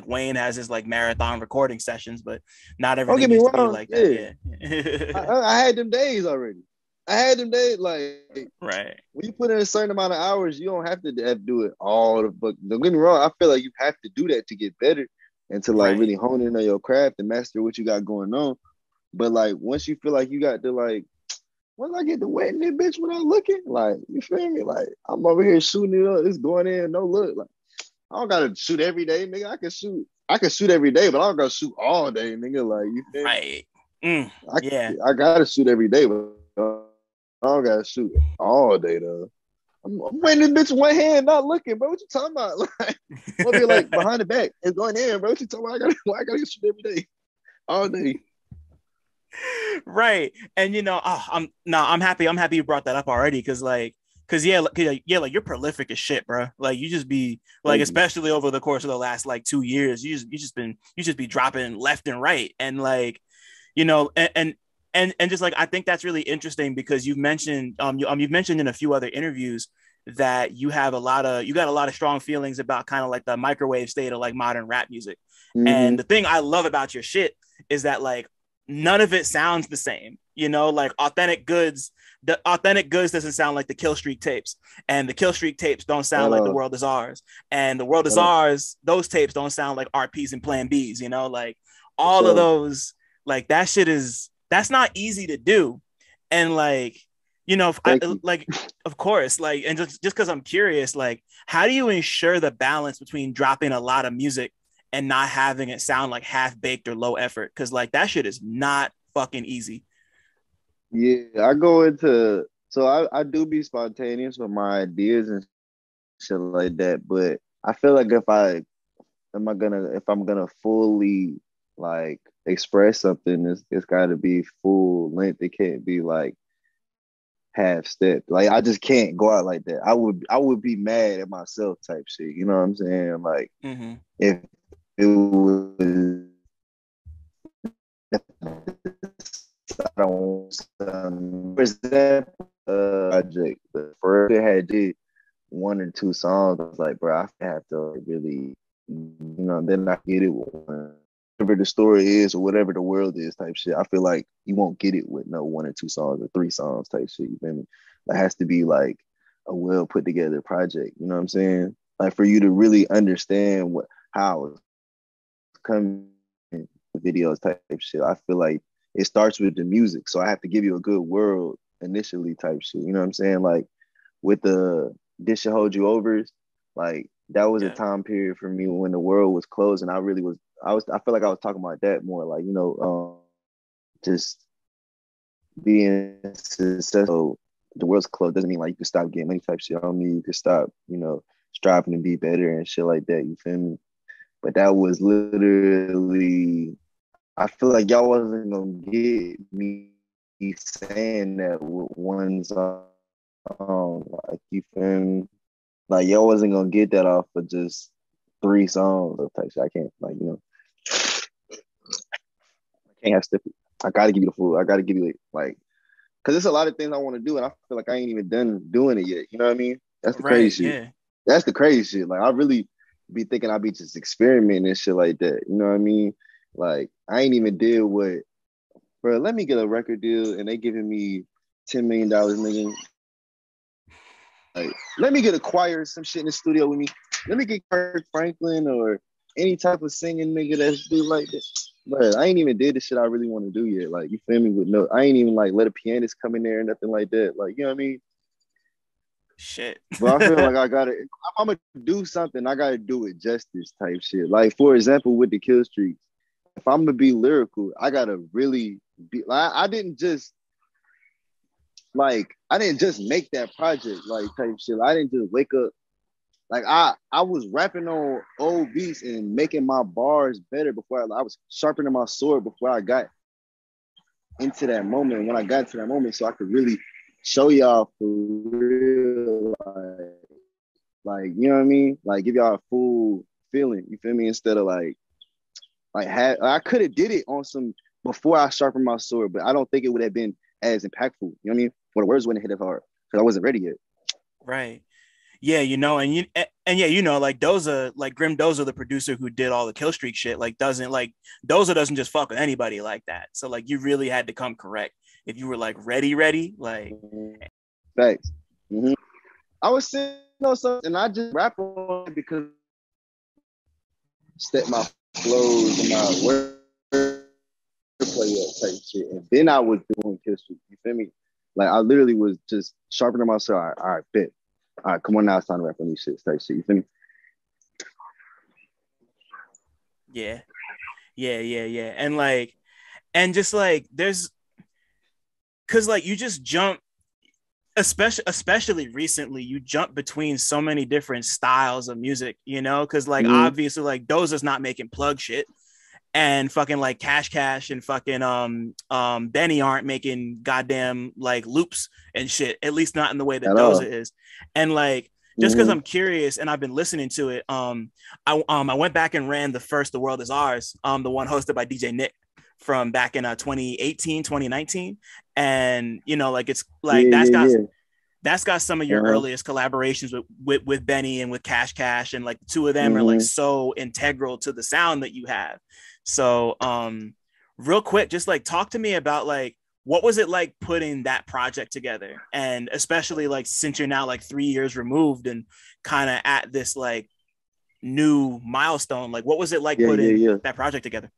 Wayne has his like marathon recording sessions, but not everything needs to be like that. Yeah. I had them days already. I had them days like right. When you put in a certain amount of hours, you don't have to do it all the fuck. Don't get me wrong, I feel like you have to do that to get better and to like really hone in on your craft and master what you got going on. But like once you feel like you got to like, once I get to wetting this bitch without looking, like, you feel me? Like I'm over here shooting it up, it's going in, no look. Like I don't gotta shoot every day, nigga. I can shoot every day, but I don't gotta shoot all day, nigga. Like you feel me? I gotta shoot every day, but I don't gotta shoot all day though. I'm wetting this bitch in one hand, not looking, bro. What you talking about? Like, I'll be like behind the back, it's going in, bro. What you talking about? I gotta shoot every day, all day. Right. And you know, I'm happy you brought that up already because you're prolific as shit, bro. Like you just be like, especially over the course of the last like 2 years, you just be dropping left and right. And like, you know, and just like I think that's really interesting because you've mentioned in a few other interviews that you got a lot of strong feelings about kind of like the microwave state of like modern rap music. And the thing I love about your shit is that like none of it sounds the same, you know, like Authentic Goods doesn't sound like the Kill Streak tapes, and the Kill Streak tapes don't sound like The World Is Ours, and The World Is Ours, those tapes don't sound like RPs and Plan Bs, you know, like all of those, like that shit that's not easy to do. And like, you know, of course, like, and just because I'm curious, like, how do you ensure the balance between dropping a lot of music and not having it sound like half baked or low effort? Because like that shit is not fucking easy. Yeah, I go into so I do be spontaneous with my ideas and shit like that, but I feel like if I'm gonna fully like express something, it's gotta be full length. It can't be like half step. Like I just can't go out like that. I would be mad at myself type shit. You know what I'm saying? Like if it was I don't present project, but for it had did one or two songs, I was like, bro, I have to really, then I get it with one. Whatever the story is or whatever the world is type shit. I feel like you won't get it with no one or two songs or three songs type shit. You feel me? It has to be like a well put together project. You know what I'm saying? Like for you to really understand how it's coming, videos type shit. I feel like it starts with the music. So I have to give you a good world initially type shit. You know what I'm saying? Like with the This Should Hold You Overs, like that was a time period for me when the world was closed and I feel like I was talking about that more, like, just being successful. The world's closed doesn't mean like you can stop getting money type shit. I don't mean you can stop, striving to be better and shit like that. You feel me? But that was literally, I feel like y'all wasn't gonna get me saying that with one song. Like, you feel me? Like y'all wasn't gonna get that off of just three songs of type shit. I can't, like, I can't have stuff. I gotta give you the full. I gotta give you like, cause there's a lot of things I want to do, and I feel like I ain't even done doing it yet. You know what I mean? That's the crazy shit. Yeah. That's the crazy shit. Like I really be thinking I'd be just experimenting and shit like that. You know what I mean? Like I ain't even deal with, bro. Let me get a record deal, and they giving me $10 million, nigga. Like, let me get a choir or some shit in the studio with me. Let me get Kirk Franklin or any type of singing nigga that's do like that. But I ain't even did the shit I really want to do yet. Like, you feel me? I ain't even like let a pianist come in there or nothing like that. Like, you know what I mean? Shit. But I feel like if I'm gonna do something, I gotta do it justice type shit. Like, for example, with the Kill Streaks, if I'm gonna be lyrical, I gotta really be like, I didn't just make that project like type shit. I didn't just wake up. Like I was rapping on old beats and making my bars better before I was sharpening my sword before I got into that moment. When I got to that moment, so I could really show y'all for real, like you know what I mean? Like give y'all a full feeling. You feel me? Instead of I could have did it on some before I sharpened my sword, but I don't think it would have been as impactful. You know what I mean? Or the words wouldn't hit as hard because I wasn't ready yet. Right. Yeah, like Doza, like Grim Doza, the producer who did all the Killstreak shit, like Doza doesn't just fuck with anybody like that. So like you really had to come correct if you were like ready, like facts. Mm-hmm. I was sitting on something and I just rap on it because step my flows and my word play up type shit. And then I was doing Killstreak. You feel me? Like I literally was just sharpening myself. All right, bet. All right, come on now, it's time to rap on these shit type shit. You feel me? Yeah. And just like there's cause like you just jump, especially recently, you jump between so many different styles of music, because like obviously like Doza's not making plug shit. And fucking like Cash and fucking Benny aren't making goddamn like loops and shit, at least not in the way that Doza is. And like just because I'm curious and I've been listening to it, I went back and ran the first The World Is Ours, the one hosted by DJ Nick from back in 2018, 2019. And like it's like that's got some of your earliest collaborations with Benny and with Cash, and like the two of them are like so integral to the sound that you have. So real quick, just like talk to me about like what was it like putting that project together, and especially like since you're now like 3 years removed and kind of at this like new milestone, like what was it like putting that project together?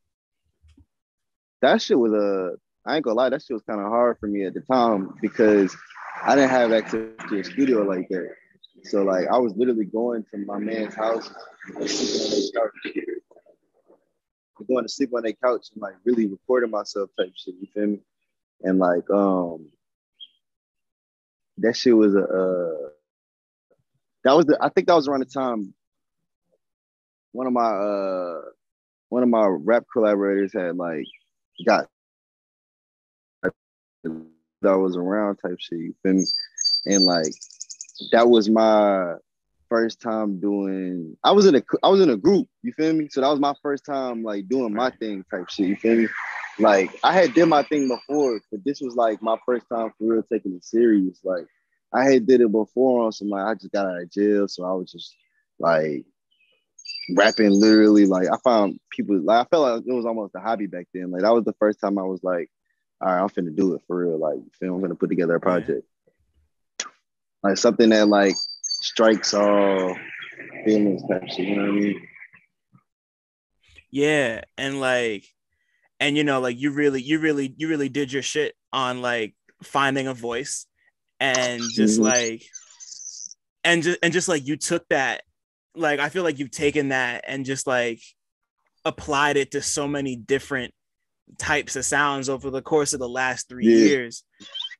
That shit was I ain't gonna lie, that shit was kind of hard for me at the time because I didn't have access to a studio like that. So like I was literally going to my man's house and going to sleep on their couch and like really recording myself type shit. You feel me? And like that shit was I think that was around the time one of my rap collaborators had like got that was around type shit. You feel me? And like that was my first time doing. I was in a group. You feel me? So that was my first time like doing my thing type shit. You feel me? Like I had did my thing before, but this was like my first time for real taking it serious. Like I had did it before on some like I just got out of jail, so I was just like rapping literally. Like I found people like I felt like it was almost a hobby back then. Like that was the first time I was like, all right, I'm finna do it for real. Like I'm gonna put together a project. Like something that like strikes all feelings type shit, you know what I mean? Yeah, and like, and you know, like you really did your shit on like finding a voice, and just like, and just like you took that, like I feel like you've taken that and just like applied it to so many different types of sounds over the course of the last 3 years,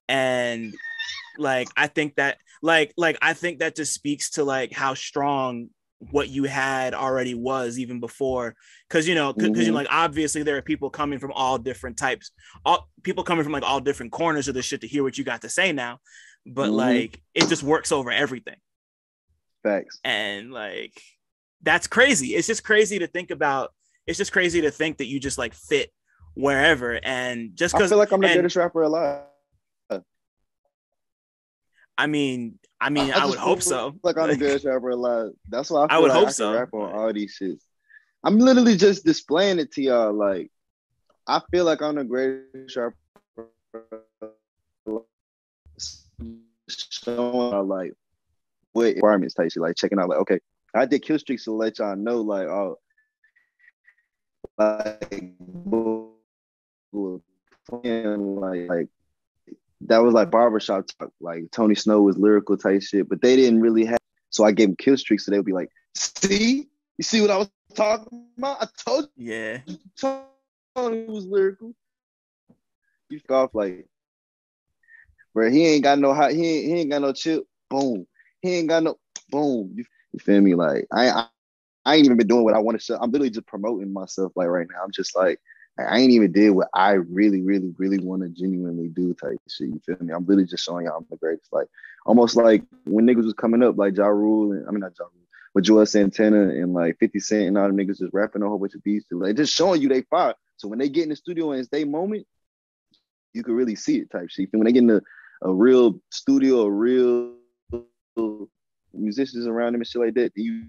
and like I think that I think that just speaks to like how strong what you had already was even before, because you know like obviously there are people coming from all different types, people coming from like all different corners of the shit to hear what you got to say now, but like it just works over everything. Facts. And like that's crazy. It's just crazy to think about. It's just crazy to think that you just like fit wherever, and just because I feel like I'm the greatest rapper alive. I mean, I would hope so. Like I'm the greatest rapper alive. That's why I feel would like hope I can so. rap on all these shits. I'm literally just displaying it to y'all. Like I feel like I'm the greatest rapper. Showing like what environments type shit, like checking out like, okay, I did kill streaks to let y'all know like, oh, like that was like barbershop talk. Like Tony Shhnow was lyrical type shit, but they didn't really have. So I gave them kill streaks, so they would be like, "See, you see what I was talking about? I told you, yeah, Tony was lyrical." You off like, bro, he ain't got no hot, he ain't got no chip. Boom, he ain't got no boom. You feel me? Like I ain't even been doing what I want to show. I'm literally just promoting myself like right now. I'm just like, I ain't even did what I really want to genuinely do type shit. You feel me? I'm literally just showing y'all I'm the greatest. Like almost like when niggas was coming up, like Ja Rule, and I mean not Ja Rule, but Joel Santana and like 50 Cent and all the niggas just rapping a whole bunch of beats, like just showing you they fire. So when they get in the studio and it's their moment, you can really see it type shit. When they get in a real studio, a real musicians around them and shit like that, you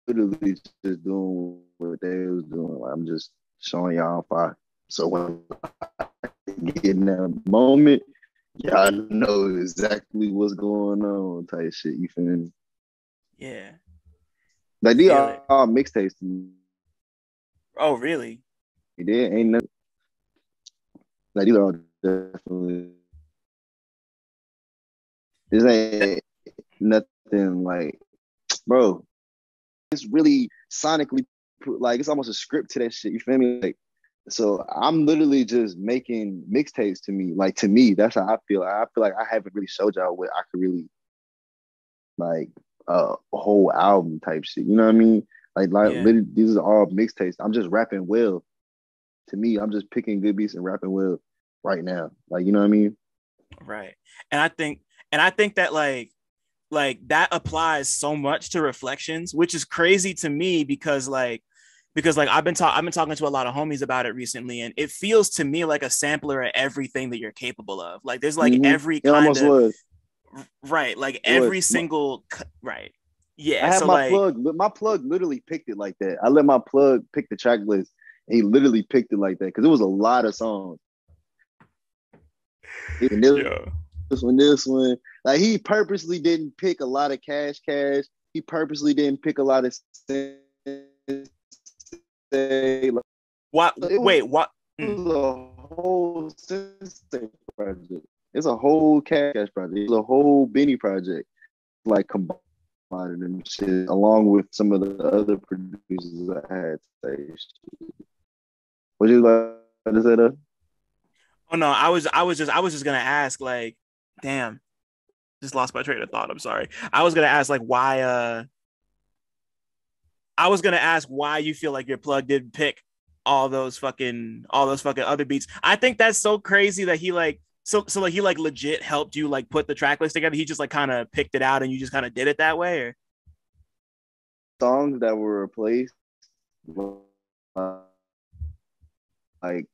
literally just doing what they was doing. Like, I'm just showing y'all fire. So when I get in that moment, y'all know exactly what's going on type shit. You feel me? Yeah. Like these are all mixtapes to me. Oh, really? There ain't nothing. Like these are all definitely. This ain't nothing like, bro. It's really sonically like it's almost a script to that shit. You feel me? Like, so I'm literally just making mixtapes to me. Like to me, that's how I feel. I feel like I haven't really showed y'all what I could really like a whole album type shit. You know what I mean? Like literally, these are all mixtapes. I'm just rapping well. To me, I'm just picking good beats and rapping well right now. Like you know what I mean? Right. And I think that like that applies so much to Reflections, which is crazy to me because I've been talking to a lot of homies about it recently, and it feels to me like a sampler of everything that you're capable of. Like there's like every kind of was. Right, like every single right. Yeah, I had so my plug literally picked it like that. I let my plug pick the track list, and he literally picked it like that because it was a lot of songs. And this one, like he purposely didn't pick a lot of cash. He purposely didn't pick a lot of what? Wait, what? It was a whole Sensei project. It's a whole cash project. It's a whole Benny project. Like combined. lot of them shit, along with some of the other producers I had say shit. What you like to say that? Oh no, I was just gonna ask, like, damn, just lost my train of thought. I'm sorry. I was gonna ask like why I was gonna ask why you feel like your plug didn't pick all those fucking other beats. I think that's so crazy that he like so like he like legit helped you like put the track list together. He just like kind of picked it out and you just kind of did it that way, or Songs that were replaced, like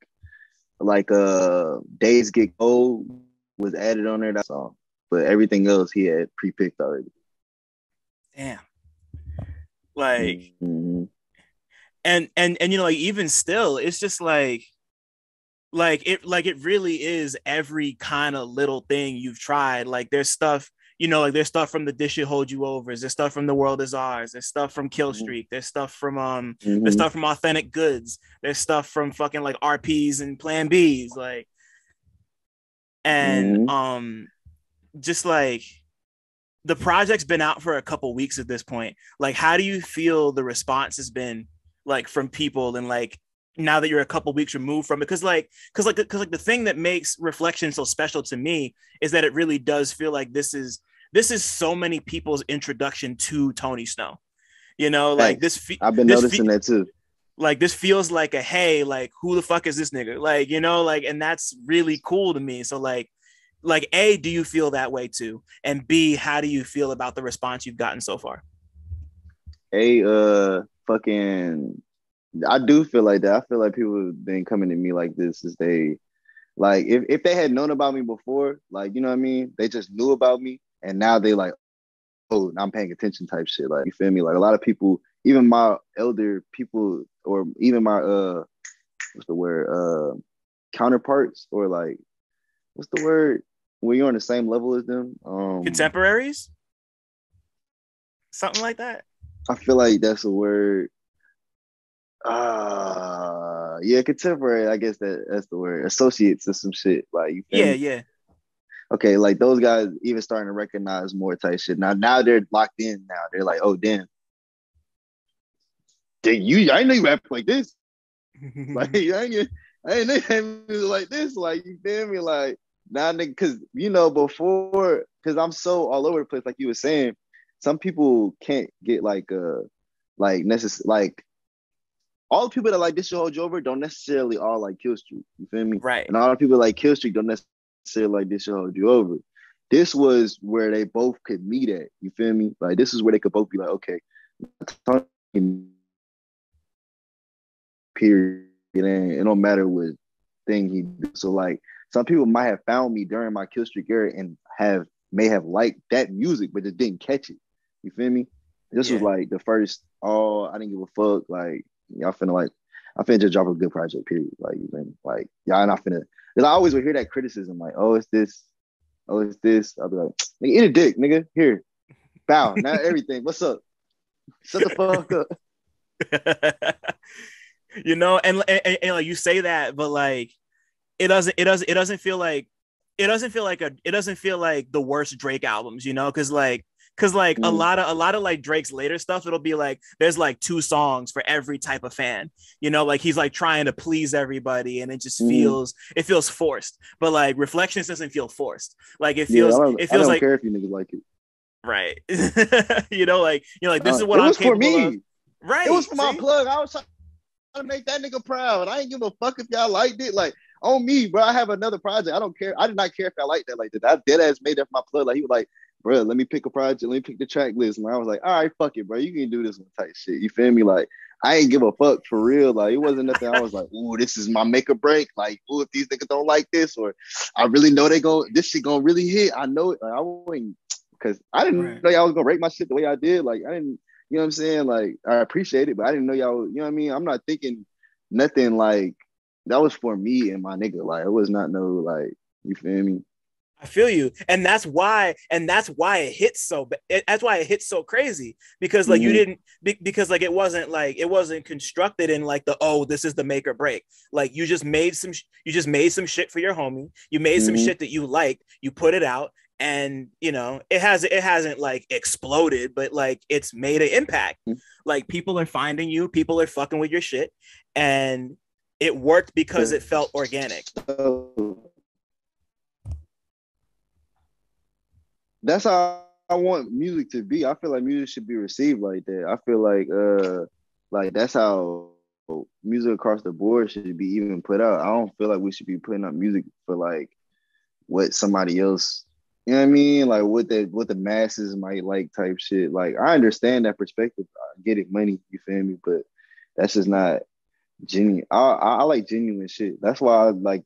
Days Get Cold was added on there, that song. But everything else he had pre-picked already. damn. Like Mm-hmm. and you know, like even still, it's just like it really is every kind of little thing you've tried. Like there's stuff, you know, like there's stuff from the This Should Hold You Over, there's stuff from The World Is Ours, there's stuff from Kill Streak, there's stuff from there's stuff from Authentic Goods, there's stuff from fucking like RPs and Plan Bs, like, and just like the project's been out for a couple weeks at this point. Like, how do you feel the response has been like from people, and like now that you're a couple weeks removed from it? Because the thing that makes Reflection so special to me is that it really does feel like this is so many people's introduction to Tony Shhnow. You know, like I've been noticing that too. Like this feels like a, hey, like who the fuck is this nigga? Like, you know, like, and that's really cool to me. So like A, do you feel that way too? And B, how do you feel about the response you've gotten so far? Fucking, I do feel like that. I feel like people have been coming to me like this as they, like, if they had known about me before, like, you know what I mean? They just knew about me and now they like, oh, I'm paying attention type shit. Like, you feel me? Like a lot of people, even my elder people, or even my, what's the word? Counterparts, or like, what's the word? When you're on the same level as them. Contemporaries? Something like that? I feel like that's a word. Yeah, contemporary. I guess that's the word. Associates or some shit. Like, you feel me? Yeah. Okay, like those guys even starting to recognize more type shit. Now they're locked in. Now they're like, oh damn, I didn't know you rap like this. Like I ain't know you like this. Like, you feel me? Like now, because you know before, because I'm so all over the place. Like you were saying, some people can't get like all the people that like This Should Hold You Over don't necessarily all like Kill Streak. You feel me? Right. And all the people like Kill Streak don't necessarily like This Should Hold You Over. This was where they both could meet at. You feel me? Like this is where they could both be like, okay, period. And it don't matter what thing he do. So like some people might have found me during my Kill Streak era and may have liked that music, but just didn't catch it. You feel me? This was like the first, I didn't give a fuck. Like, y'all finna I'm finna just drop a good project, period. Like, you know, like, y'all not finna, because I always would hear that criticism, like, oh, it's this. I'll be like, nigga, eat a dick, nigga. Here. Bow. Now everything. What's up? Shut the fuck up. You know, and like you say that, but like it doesn't feel like the worst Drake albums, you know, because a lot of like Drake's later stuff, it'll be like there's like 2 songs for every type of fan, you know, like he's like trying to please everybody and it just feels forced. But like Reflections doesn't feel forced. Like it feels I don't like, care if you niggas like it, right? You know, like this is what I'm capable for me. of. Right. It was for my plug. I was trying to make that nigga proud. I ain't give a fuck if y'all liked it. Like, on me, bro. I have another project. I don't care. I did not care if I liked that. Like that. I dead ass made that for my plug. Like he was like, bro, let me pick a project. Let me pick the track list. And I was like, all right, fuck it, bro. You can do this one type shit. You feel me? Like, I ain't give a fuck for real. Like, it wasn't nothing. I was like, ooh, this is my make or break. Like, ooh, if these niggas don't like this, or I really know this shit gonna really hit. I know it. Like, I wouldn't, because I didn't know y'all was gonna rate my shit the way I did. Like, I didn't, you know what I'm saying? Like, I appreciate it, but I didn't know y'all, you know what I mean? I'm not thinking nothing like, that was for me and my nigga. Like, it was not no, like, you feel me? I feel you, and that's why it hits so. That's why it hits so crazy, because like you didn't, because like it wasn't constructed in like this is the make or break. Like you just made some shit for your homie. You made some shit that you liked. You put it out, and you know, it hasn't like exploded, but like it's made an impact. Like people are finding you, people are fucking with your shit, and it worked because it felt organic. That's how I want music to be. I feel like music should be received like that. I feel like that's how music across the board should be even put out. I don't feel like we should be putting up music for like what somebody else, you know what I mean? Like what the masses might like type shit. Like I understand that perspective. I get it, money, you feel me? But that's just not genuine. I like genuine shit. That's why I like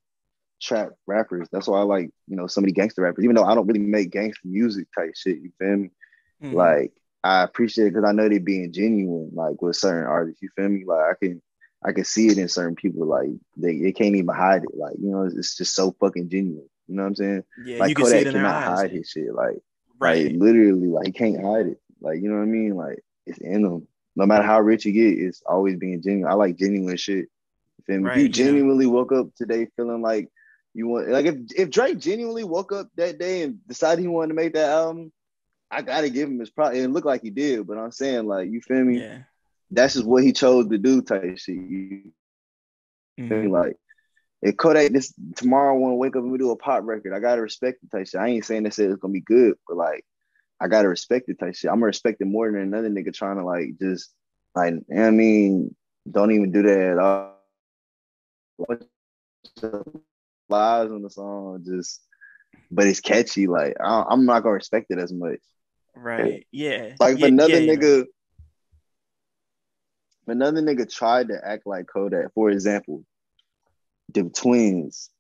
trap rappers. That's why I like, you know, so many gangster rappers, even though I don't really make gangster music type shit, you feel me? Mm-hmm. Like I appreciate it because I know they being genuine, like with certain artists, you feel me? Like I can see it in certain people, like they can't even hide it. Like, you know, it's just so fucking genuine. You know what I'm saying? Yeah, like you can Kodak see it in their cannot eyes, hide his shit. Like, right. Like literally, like he can't hide it. Like, you know what I mean? Like it's in him. No matter how rich you get, it's always being genuine. I like genuine shit. You feel me? Right, if you genuinely woke up today feeling like you want, like if Drake genuinely woke up that day and decided he wanted to make that album, I gotta give him his props. It looked like he did, but I'm saying, like, you feel me? Yeah. That's just what he chose to do type shit. You feel me? Like, if Kodak this tomorrow want to wake up and we do a pop record, I gotta respect the type shit. I ain't saying that shit it's gonna be good, but like I gotta respect the type shit. I'm gonna respect it more than another nigga trying to like just like, you know what I mean, don't even do that at all. Lies on the song, just but it's catchy. Like I'm not gonna respect it as much. Right. Yeah. Like if yeah, another yeah, nigga, if another nigga tried to act like Kodak, for example, the twins.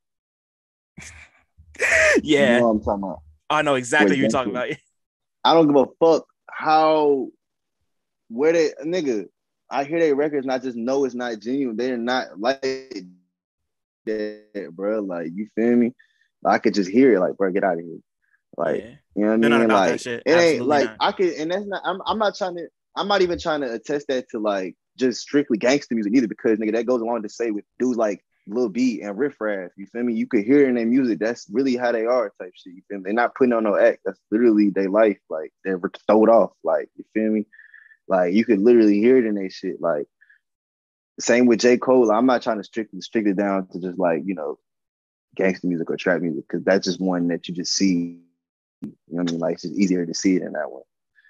Yeah. You know what I'm talking about. I know exactly what you're talking about. I don't give a fuck where they nigga. I hear their records and I just know it's not genuine. They're not like that, bro. Like, you feel me? I could just hear it. Like, bro, get out of here. Like, yeah. You know what I mean? They're not about like, that shit. It Absolutely ain't like not. I could, and that's not. I'm not even trying to attest that to like just strictly gangster music either, because nigga, that goes along to say with dudes like Lil B and Riff Raff. You feel me? You could hear it in their music. That's really how they are, type shit. You feel me? They're not putting on no act. That's literally their life. Like, they're throwed off. Like, you feel me? Like, you could literally hear it in their shit. Like, same with J. Cole. I'm not trying to strict it down to just like, you know, gangster music or trap music, because that's just one that you just see. You know what I mean? Like, it's just easier to see it in that one.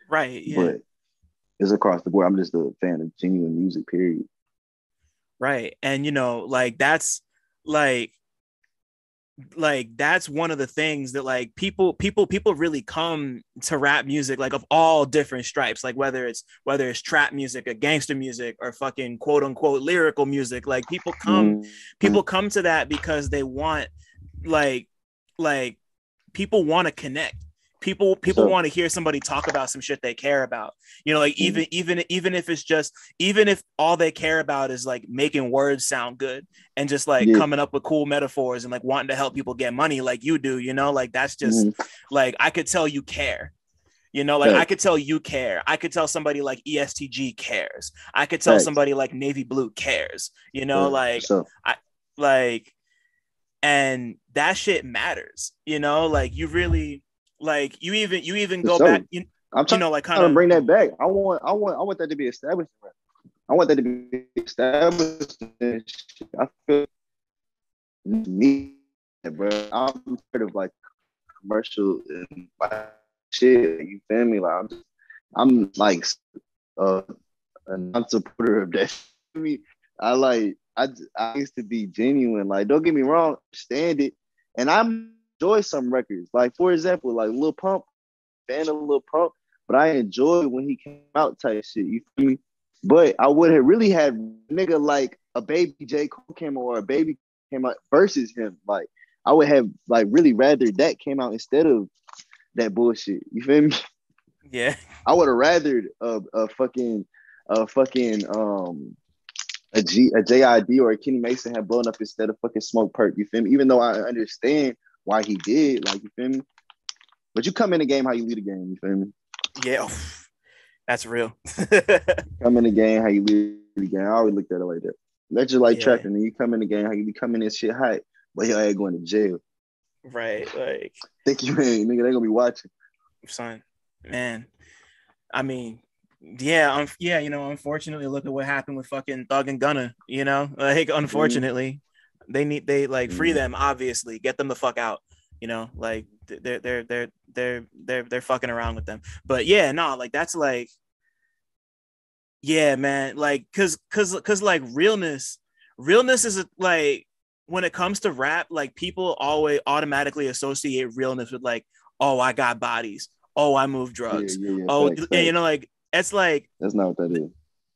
Right. Yeah. But it's across the board. I'm just a fan of genuine music, period. Right. And you know, like that's that's one of the things that like people really come to rap music, like of all different stripes, like whether it's trap music or gangster music or fucking quote unquote lyrical music. Like people come to that because they want like people want to connect. People want to hear somebody talk about some shit they care about. You know, like even if it's just, even if all they care about is like making words sound good and just like coming up with cool metaphors and like wanting to help people get money like you do, you know, like that's just like, I could tell you care. You know, like I could tell you care. I could tell somebody like ESTG cares. I could tell somebody like Navy Blue cares. You know, and that shit matters. You know, like you really. Like you even go back, I'm trying, like kind of bring that back. I want that to be established. I want that to be established. I feel me, bro. I'm tired of like commercial and shit. You feel me? Like I'm like a non-supporter of that. I mean, I used to be genuine. Like, don't get me wrong, understand it, and I'm. Enjoy some records, like for example, like Lil Pump, fan of Lil Pump, but I enjoyed when he came out type shit. You feel me? But I would have really had nigga like a baby J. Cole came out or a baby came out versus him. Like I would have like really rather that came out instead of that bullshit. You feel me? Yeah. I would have rathered a JID or a Kenny Mason had blown up instead of fucking Smoke Perp. You feel me? Even though I understand why he did, like, you feel me? But you come in the game how you lead the game, you feel me? Yeah, that's real. Come in the game how you lead the game. I always looked at it like that. That's just like trapping. And you come in the game how you be coming in shit hot, but your ass going to jail. Right. Like, Think you ain't, nigga, they gonna be watching. son, man. I mean, yeah, yeah, unfortunately, look at what happened with fucking Thug and Gunna, like, unfortunately, they like free them, obviously, get them the fuck out, like they're fucking around with them. But yeah, no, like that's like, yeah, man, like, cause like realness is like, when it comes to rap, like people always automatically associate realness with like, oh, I got bodies, oh, I move drugs, Yeah. oh, Facts. and like, it's like, That's not what that is.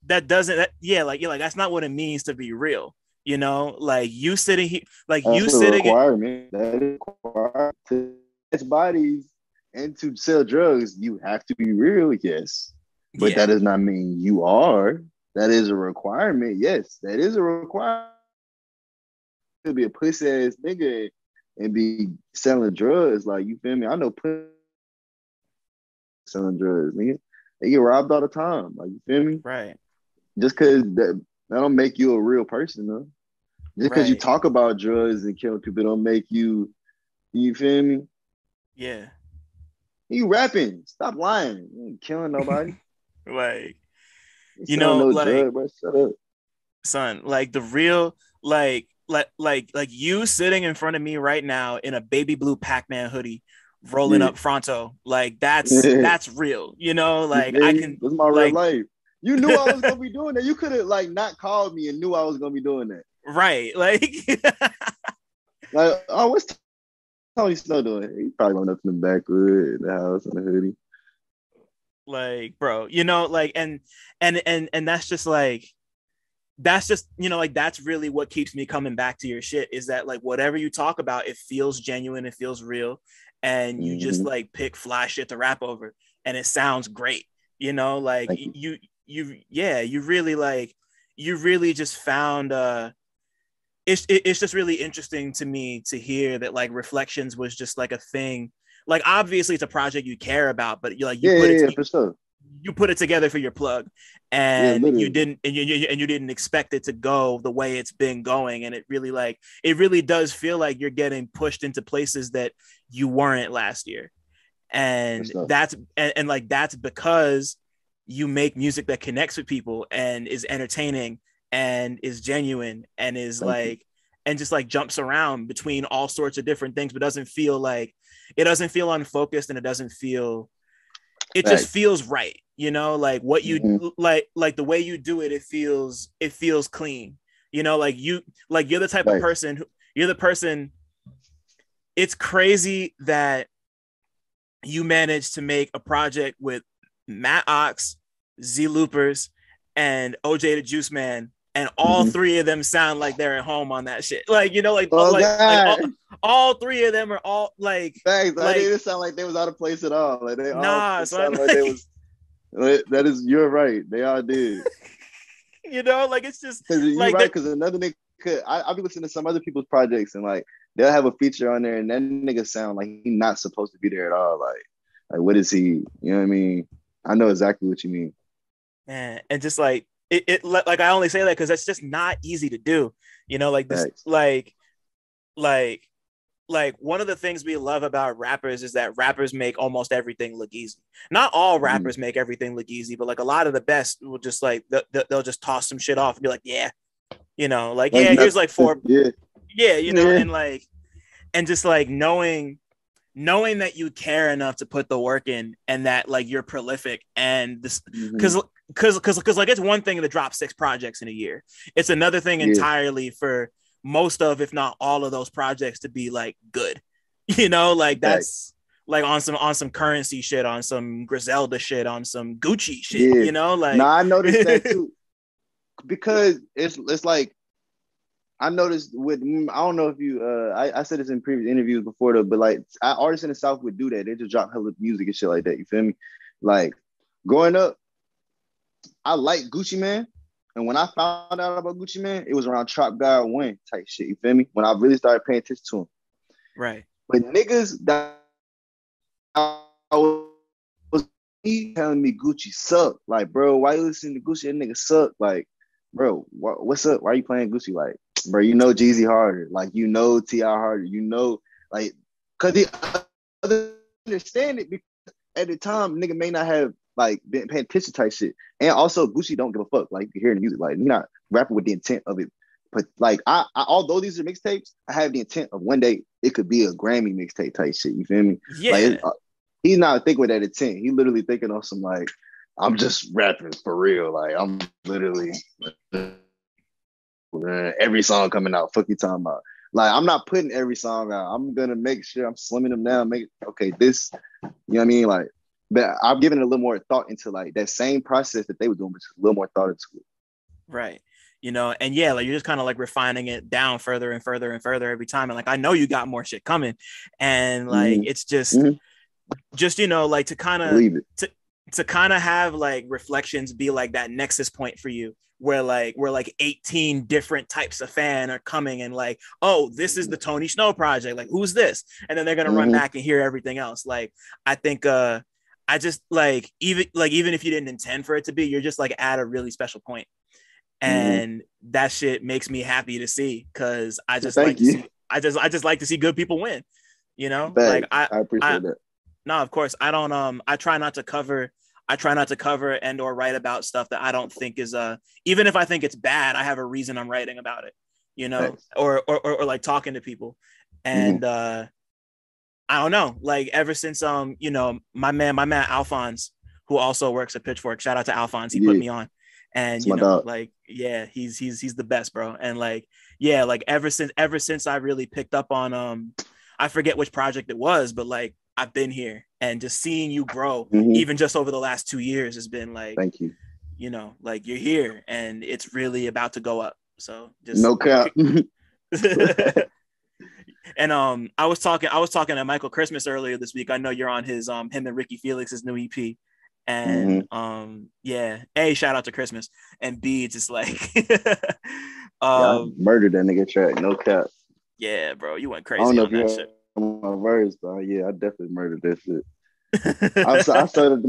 that doesn't that, yeah, like, that's not what it means to be real, like you sitting here, like you That's a sitting in, requirement. That is required to catch bodies and to sell drugs. You have to be real, yes, but that does not mean you are. That is a requirement. Yes, that is a requirement. To be a pussy ass nigga and be selling drugs, like, you feel me? I know pussy selling drugs, nigga. They get robbed all the time. Like, you feel me? right, Just cause that don't make you a real person, though. Just because you right, talk about drugs and killing people don't make you feel me? yeah, You rapping. Stop lying. You ain't killing nobody. like, You selling no like, drug, bro. Shut up. son, like the real, like you sitting in front of me right now in a baby blue Pac-Man hoodie, rolling up Fronto, like that's real, like I can, that's my real like, life. You knew I was gonna be doing that. You could have like not called me and knew I was gonna be doing that. right, like, like, oh, what's Tony Shhnow doing? He probably going up in the backwood, the house, in the hoodie. like, bro, like, and that's just like, like, that's really what keeps me coming back to your shit, is that like whatever you talk about, it feels genuine, it feels real, and you just like pick fly shit to rap over, and it sounds great, like you really, like, you really just found it's just really interesting to me to hear that like Reflections was just like a thing. Like, obviously it's a project you care about, but you, like, For sure. You put it together for your plug, and you didn't expect it to go the way it's been going, and it really does feel like you're getting pushed into places that you weren't last year, and that's because you make music that connects with people and is entertaining and is genuine and is and just like jumps around between all sorts of different things, but doesn't feel unfocused, and it just feels right, like what you like the way you do it, it feels clean, like you're the type of person it's crazy that you managed to make a project with Matt Ox, Z Loopers, and OJ the Juice Man, and all three of them sound like they're at home on that shit. Like, all three of them are all like. Thanks. Like, I didn't sound like they was out of place at all. Like, they all sound like they was. That is, you're right. They all did. Like, it's just because you're like right. Because another nigga, I'll be listening to some other people's projects, and like they'll have a feature on there, and that nigga sound like he's not supposed to be there at all. Like what is he? You know what I mean? I know exactly what you mean. Man, and just like it like, I only say that because that's just not easy to do. Like this, like one of the things we love about rappers is that rappers make almost everything look easy. Not all rappers make everything look easy, but like a lot of the best will just like they'll just toss some shit off and be like, yeah, like, yeah, here's like four, and like, and just like knowing that you care enough to put the work in, and that like you're prolific, and this because like it's one thing to drop 6 projects in a year. It's another thing entirely for most of, if not all of those projects to be like good, like that's like on some Currency shit, on some Griselda shit, on some Gucci shit, like. No, I noticed that too, because it's like, I noticed with, I don't know if you, I said this in previous interviews before though, but like artists in the South would do that. They just drop hella music and shit like that. You feel me? Like growing up, I liked Gucci Mane. And when I found out about Gucci Mane, it was around Trap God Win type shit. You feel me? When I really started paying attention to him. Right. But niggas that was telling me Gucci suck. Like, bro, why you listening to Gucci? That nigga suck. Like, bro, what's up? Why are you playing Gucci? Like, bro, Jeezy harder. Like, T.I. harder. Like, Cause the other understand it because at the time, nigga may not have like been paying attention type shit. And also Gucci don't give a fuck. Like you can hear in the music, like you're not rapping with the intent of it. But like I although these are mixtapes, I have the intent of one day it could be a Grammy mixtape type shit. You feel me? Yeah. Like he's not thinking with that intent. He literally thinking on some like, I'm just rapping for real. Like I'm literally every song coming out. Fuck you talking about? Like I'm not putting every song out. I'm gonna make sure I'm slimming them down. Make okay this. You know what I mean? Like, but I'm giving it a little more thought into like that same process that they were doing, but just a little more thought into it. Right. You know, and yeah, like you're just kind of like refining it down further and further and further every time. And like, I know you got more shit coming. And like, it's just, you know, like to kind of, to kind of have like Reflections be like that nexus point for you where like 18 different types of fan are coming and like, oh, this is the Tony Shhnow project. Like, who's this? And then they're going to run back and hear everything else. Like, I think, I just like, even if you didn't intend for it to be, you're just like at a really special point. And that shit makes me happy to see because I just like to see I just like to see good people win, you know. Like I appreciate that. No, of course I don't. I try not to cover and or write about stuff that I don't think is even if I think it's bad, I have a reason I'm writing about it, you know, or like talking to people, and I don't know, like ever since you know, my man Alphonse, who also works at Pitchfork, shout out to Alphonse, he put me on. And you know, like, yeah, he's the best, bro. And like, yeah, like ever since I really picked up on I forget which project it was, but like I've been here and just seeing you grow, even just over the last 2 years has been like, thank you. You know, like you're here and it's really about to go up. So just no cap. And I was talking to Michael Christmas earlier this week. I know you're on his him and Ricky Felix's new EP. And yeah, A, shout out to Christmas, and B, just like I murdered that nigga track, no cap. Yeah, bro, you went crazy on that shit. My verse, though. Yeah, I definitely murdered that shit. I started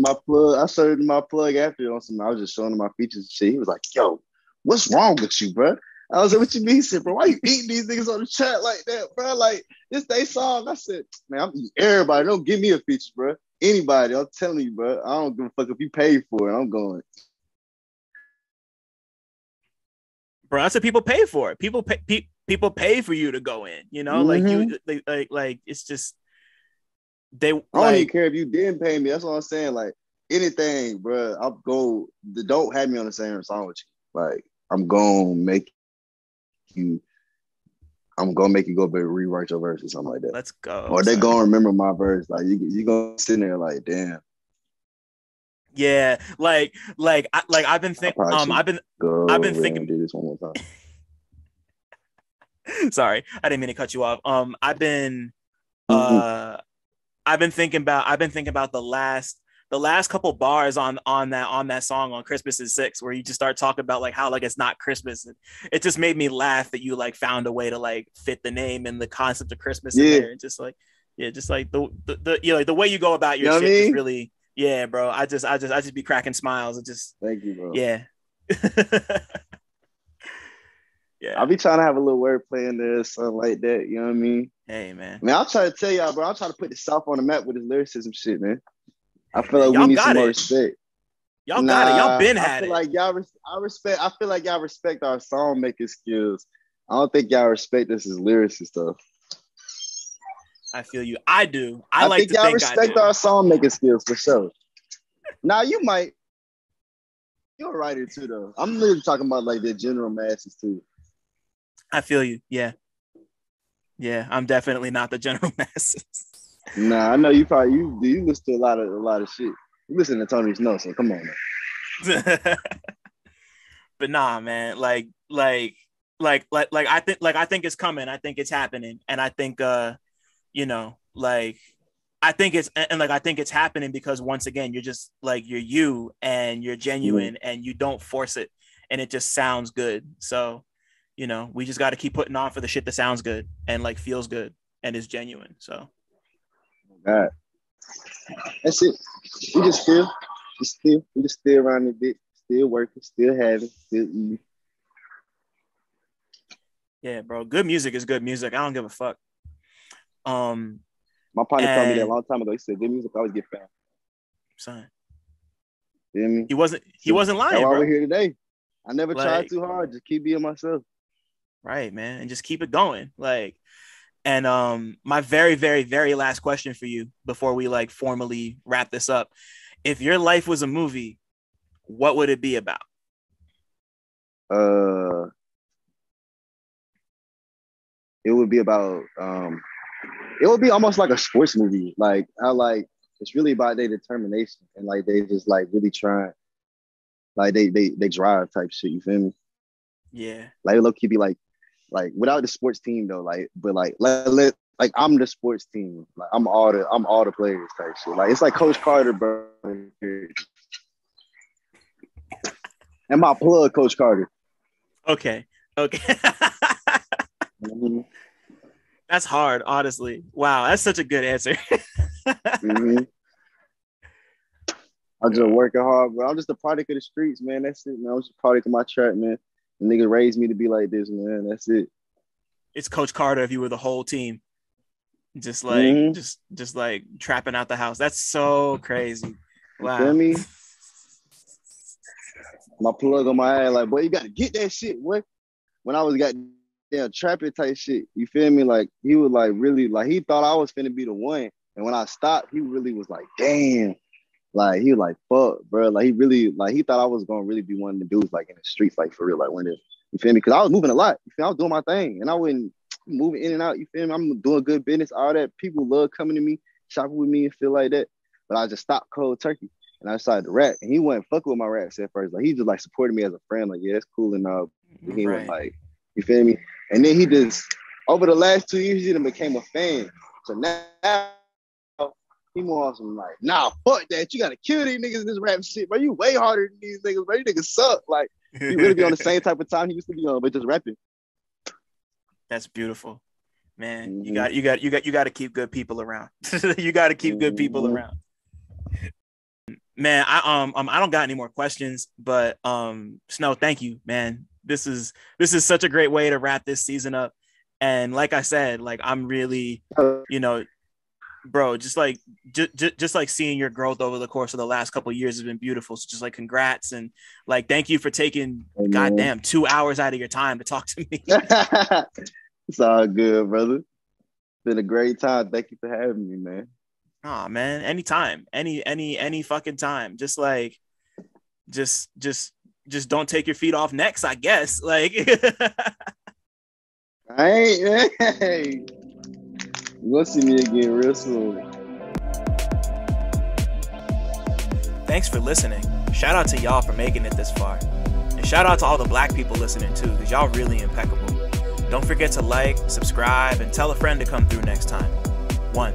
my plug after on some. I was just showing him my features and shit. He was like, "Yo, what's wrong with you, bro?" I was like, "What you mean, shit, bro? Why you eating these niggas on the chat like that, bro? Like this they song." I said, "Man, I'm eating everybody. Don't give me a feature, bro. Anybody, I'm telling you, bro. I don't give a fuck if you pay for it. I'm going." Bro, that's what people pay for. People pay for you to go in. You know, like you, like it's just they. I don't even care if you didn't pay me. That's what I'm saying. Like anything, bro. I'll go. Don't have me on the same song with you. Like I'm gonna make you go back and rewrite your verse or something like that. Let's go. Or they gonna remember my verse. Like you gonna sit there like, damn. Yeah, I've been thinking. I've been thinking. Do this one more time. Sorry, I didn't mean to cut you off. I've been thinking about the last couple bars on that song on Christmas is 6, where you just start talking about like how like it's not Christmas. And it just made me laugh that you like found a way to like fit the name and the concept of Christmas in there. And just like the you know, like the way you go about your shit is really. Yeah, bro. I just be cracking smiles. It just thank you, bro. Yeah. Yeah. I'll be trying to have a little wordplay in there, something like that. You know what I mean? Hey, man. I mean, I'll try to tell y'all, bro. I'll try to put the South on the map with his lyricism shit, man. I feel like we need some more respect. Y'all got it. Y'all been had it. I feel like y'all respect our song making skills. I don't think y'all respect us as lyricists stuff. I feel you. I do. I like think to y'all think respect our song making skills for sure. Now you might. You're a writer too, though. I'm really talking about like the general masses too. I feel you. Yeah. Yeah, I'm definitely not the general masses. Nah, I know you probably you listen to a lot of shit. You listen to Tony Shhnow, so come on, man. But nah, man. Like I think it's coming. I think it's happening, and I think you know, like I think it's happening because once again, you're just like you're you and you're genuine and you don't force it, and it just sounds good. So, you know, we just got to keep putting on for the shit that sounds good and like feels good and is genuine. So, God, that's it. We just still around the bit, still working, still having, still eating. Yeah, bro. Good music is good music. I don't give a fuck. My partner told me that a long time ago. He said, good music always get found. Son. You know me? He wasn't lying, that's why bro. we're here today. I never Like, tried too hard. Just keep being myself. Right, man. And just keep it going. Like, and my very, very, very last question for you before we like formally wrap this up. If your life was a movie, what would it be about? It would be about it would be almost like a sports movie. Like how like it's really about their determination and like they just like really trying, like they drive type shit. You feel me? Yeah. Like low key be like without the sports team though. Like but like like I'm the sports team. Like I'm all the players type shit. Like it's like Coach Carter, bro. And my plug, Coach Carter. Okay. Mm-hmm. That's hard, honestly. Wow, that's such a good answer. Mm-hmm. I'm just working hard, bro. I'm just a product of the streets, man. That's it, man. I'm just a product of my trap, man. The nigga raised me to be like this, man. That's it. It's Coach Carter if you were the whole team. Just like just like trapping out the house. That's so crazy. Wow. You feel me? My plug on my ass, like, boy, you gotta get that shit, boy. When I was goddamn trapping type shit, you feel me? Like he was like really like he thought I was finna be the one. And when I stopped, he really was like, damn. Like he was like, fuck, bro. Like he really like he thought I was gonna really be one of the dudes like in the streets, like for real, like when it, you feel me? Because I was moving a lot. You feel me? I was doing my thing, and I wasn't moving in and out. You feel me? I'm doing good business, all that. People love coming to me, shopping with me, and feel like that. But I just stopped cold turkey, and I decided to rap. And he wasn't fucking with my raps at first. Like he just like supported me as a friend. Like yeah, that's cool and all. But he was like, you feel me? And then he just over the last 2 years, he done became a fan. So now. He more awesome, like, nah, fuck that. You gotta kill these niggas in this rap shit, bro. You way harder than these niggas, bro. You niggas suck. Like, he really be on the same type of time he used to be on, but just rapping. That's beautiful, man. Mm-hmm. You got to keep good people around. You got to keep good people around. Man, I don't got any more questions, but Shhnow, thank you, man. This is such a great way to wrap this season up. And like I said, like I'm really, you know. Bro, just like seeing your growth over the course of the last couple of years has been beautiful. So just like congrats and like thank you for taking goddamn 2 hours out of your time to talk to me. It's all good, brother. It's been a great time. Thank you for having me, man. Oh man, anytime, any fucking time. Just like, just don't take your feet off next, I guess. Like, I ain't. Hey. You're gonna see me again real soon. Thanks for listening. Shout out to y'all for making it this far. And shout out to all the black people listening too, because y'all really impeccable. Don't forget to like, subscribe, and tell a friend to come through next time. 1.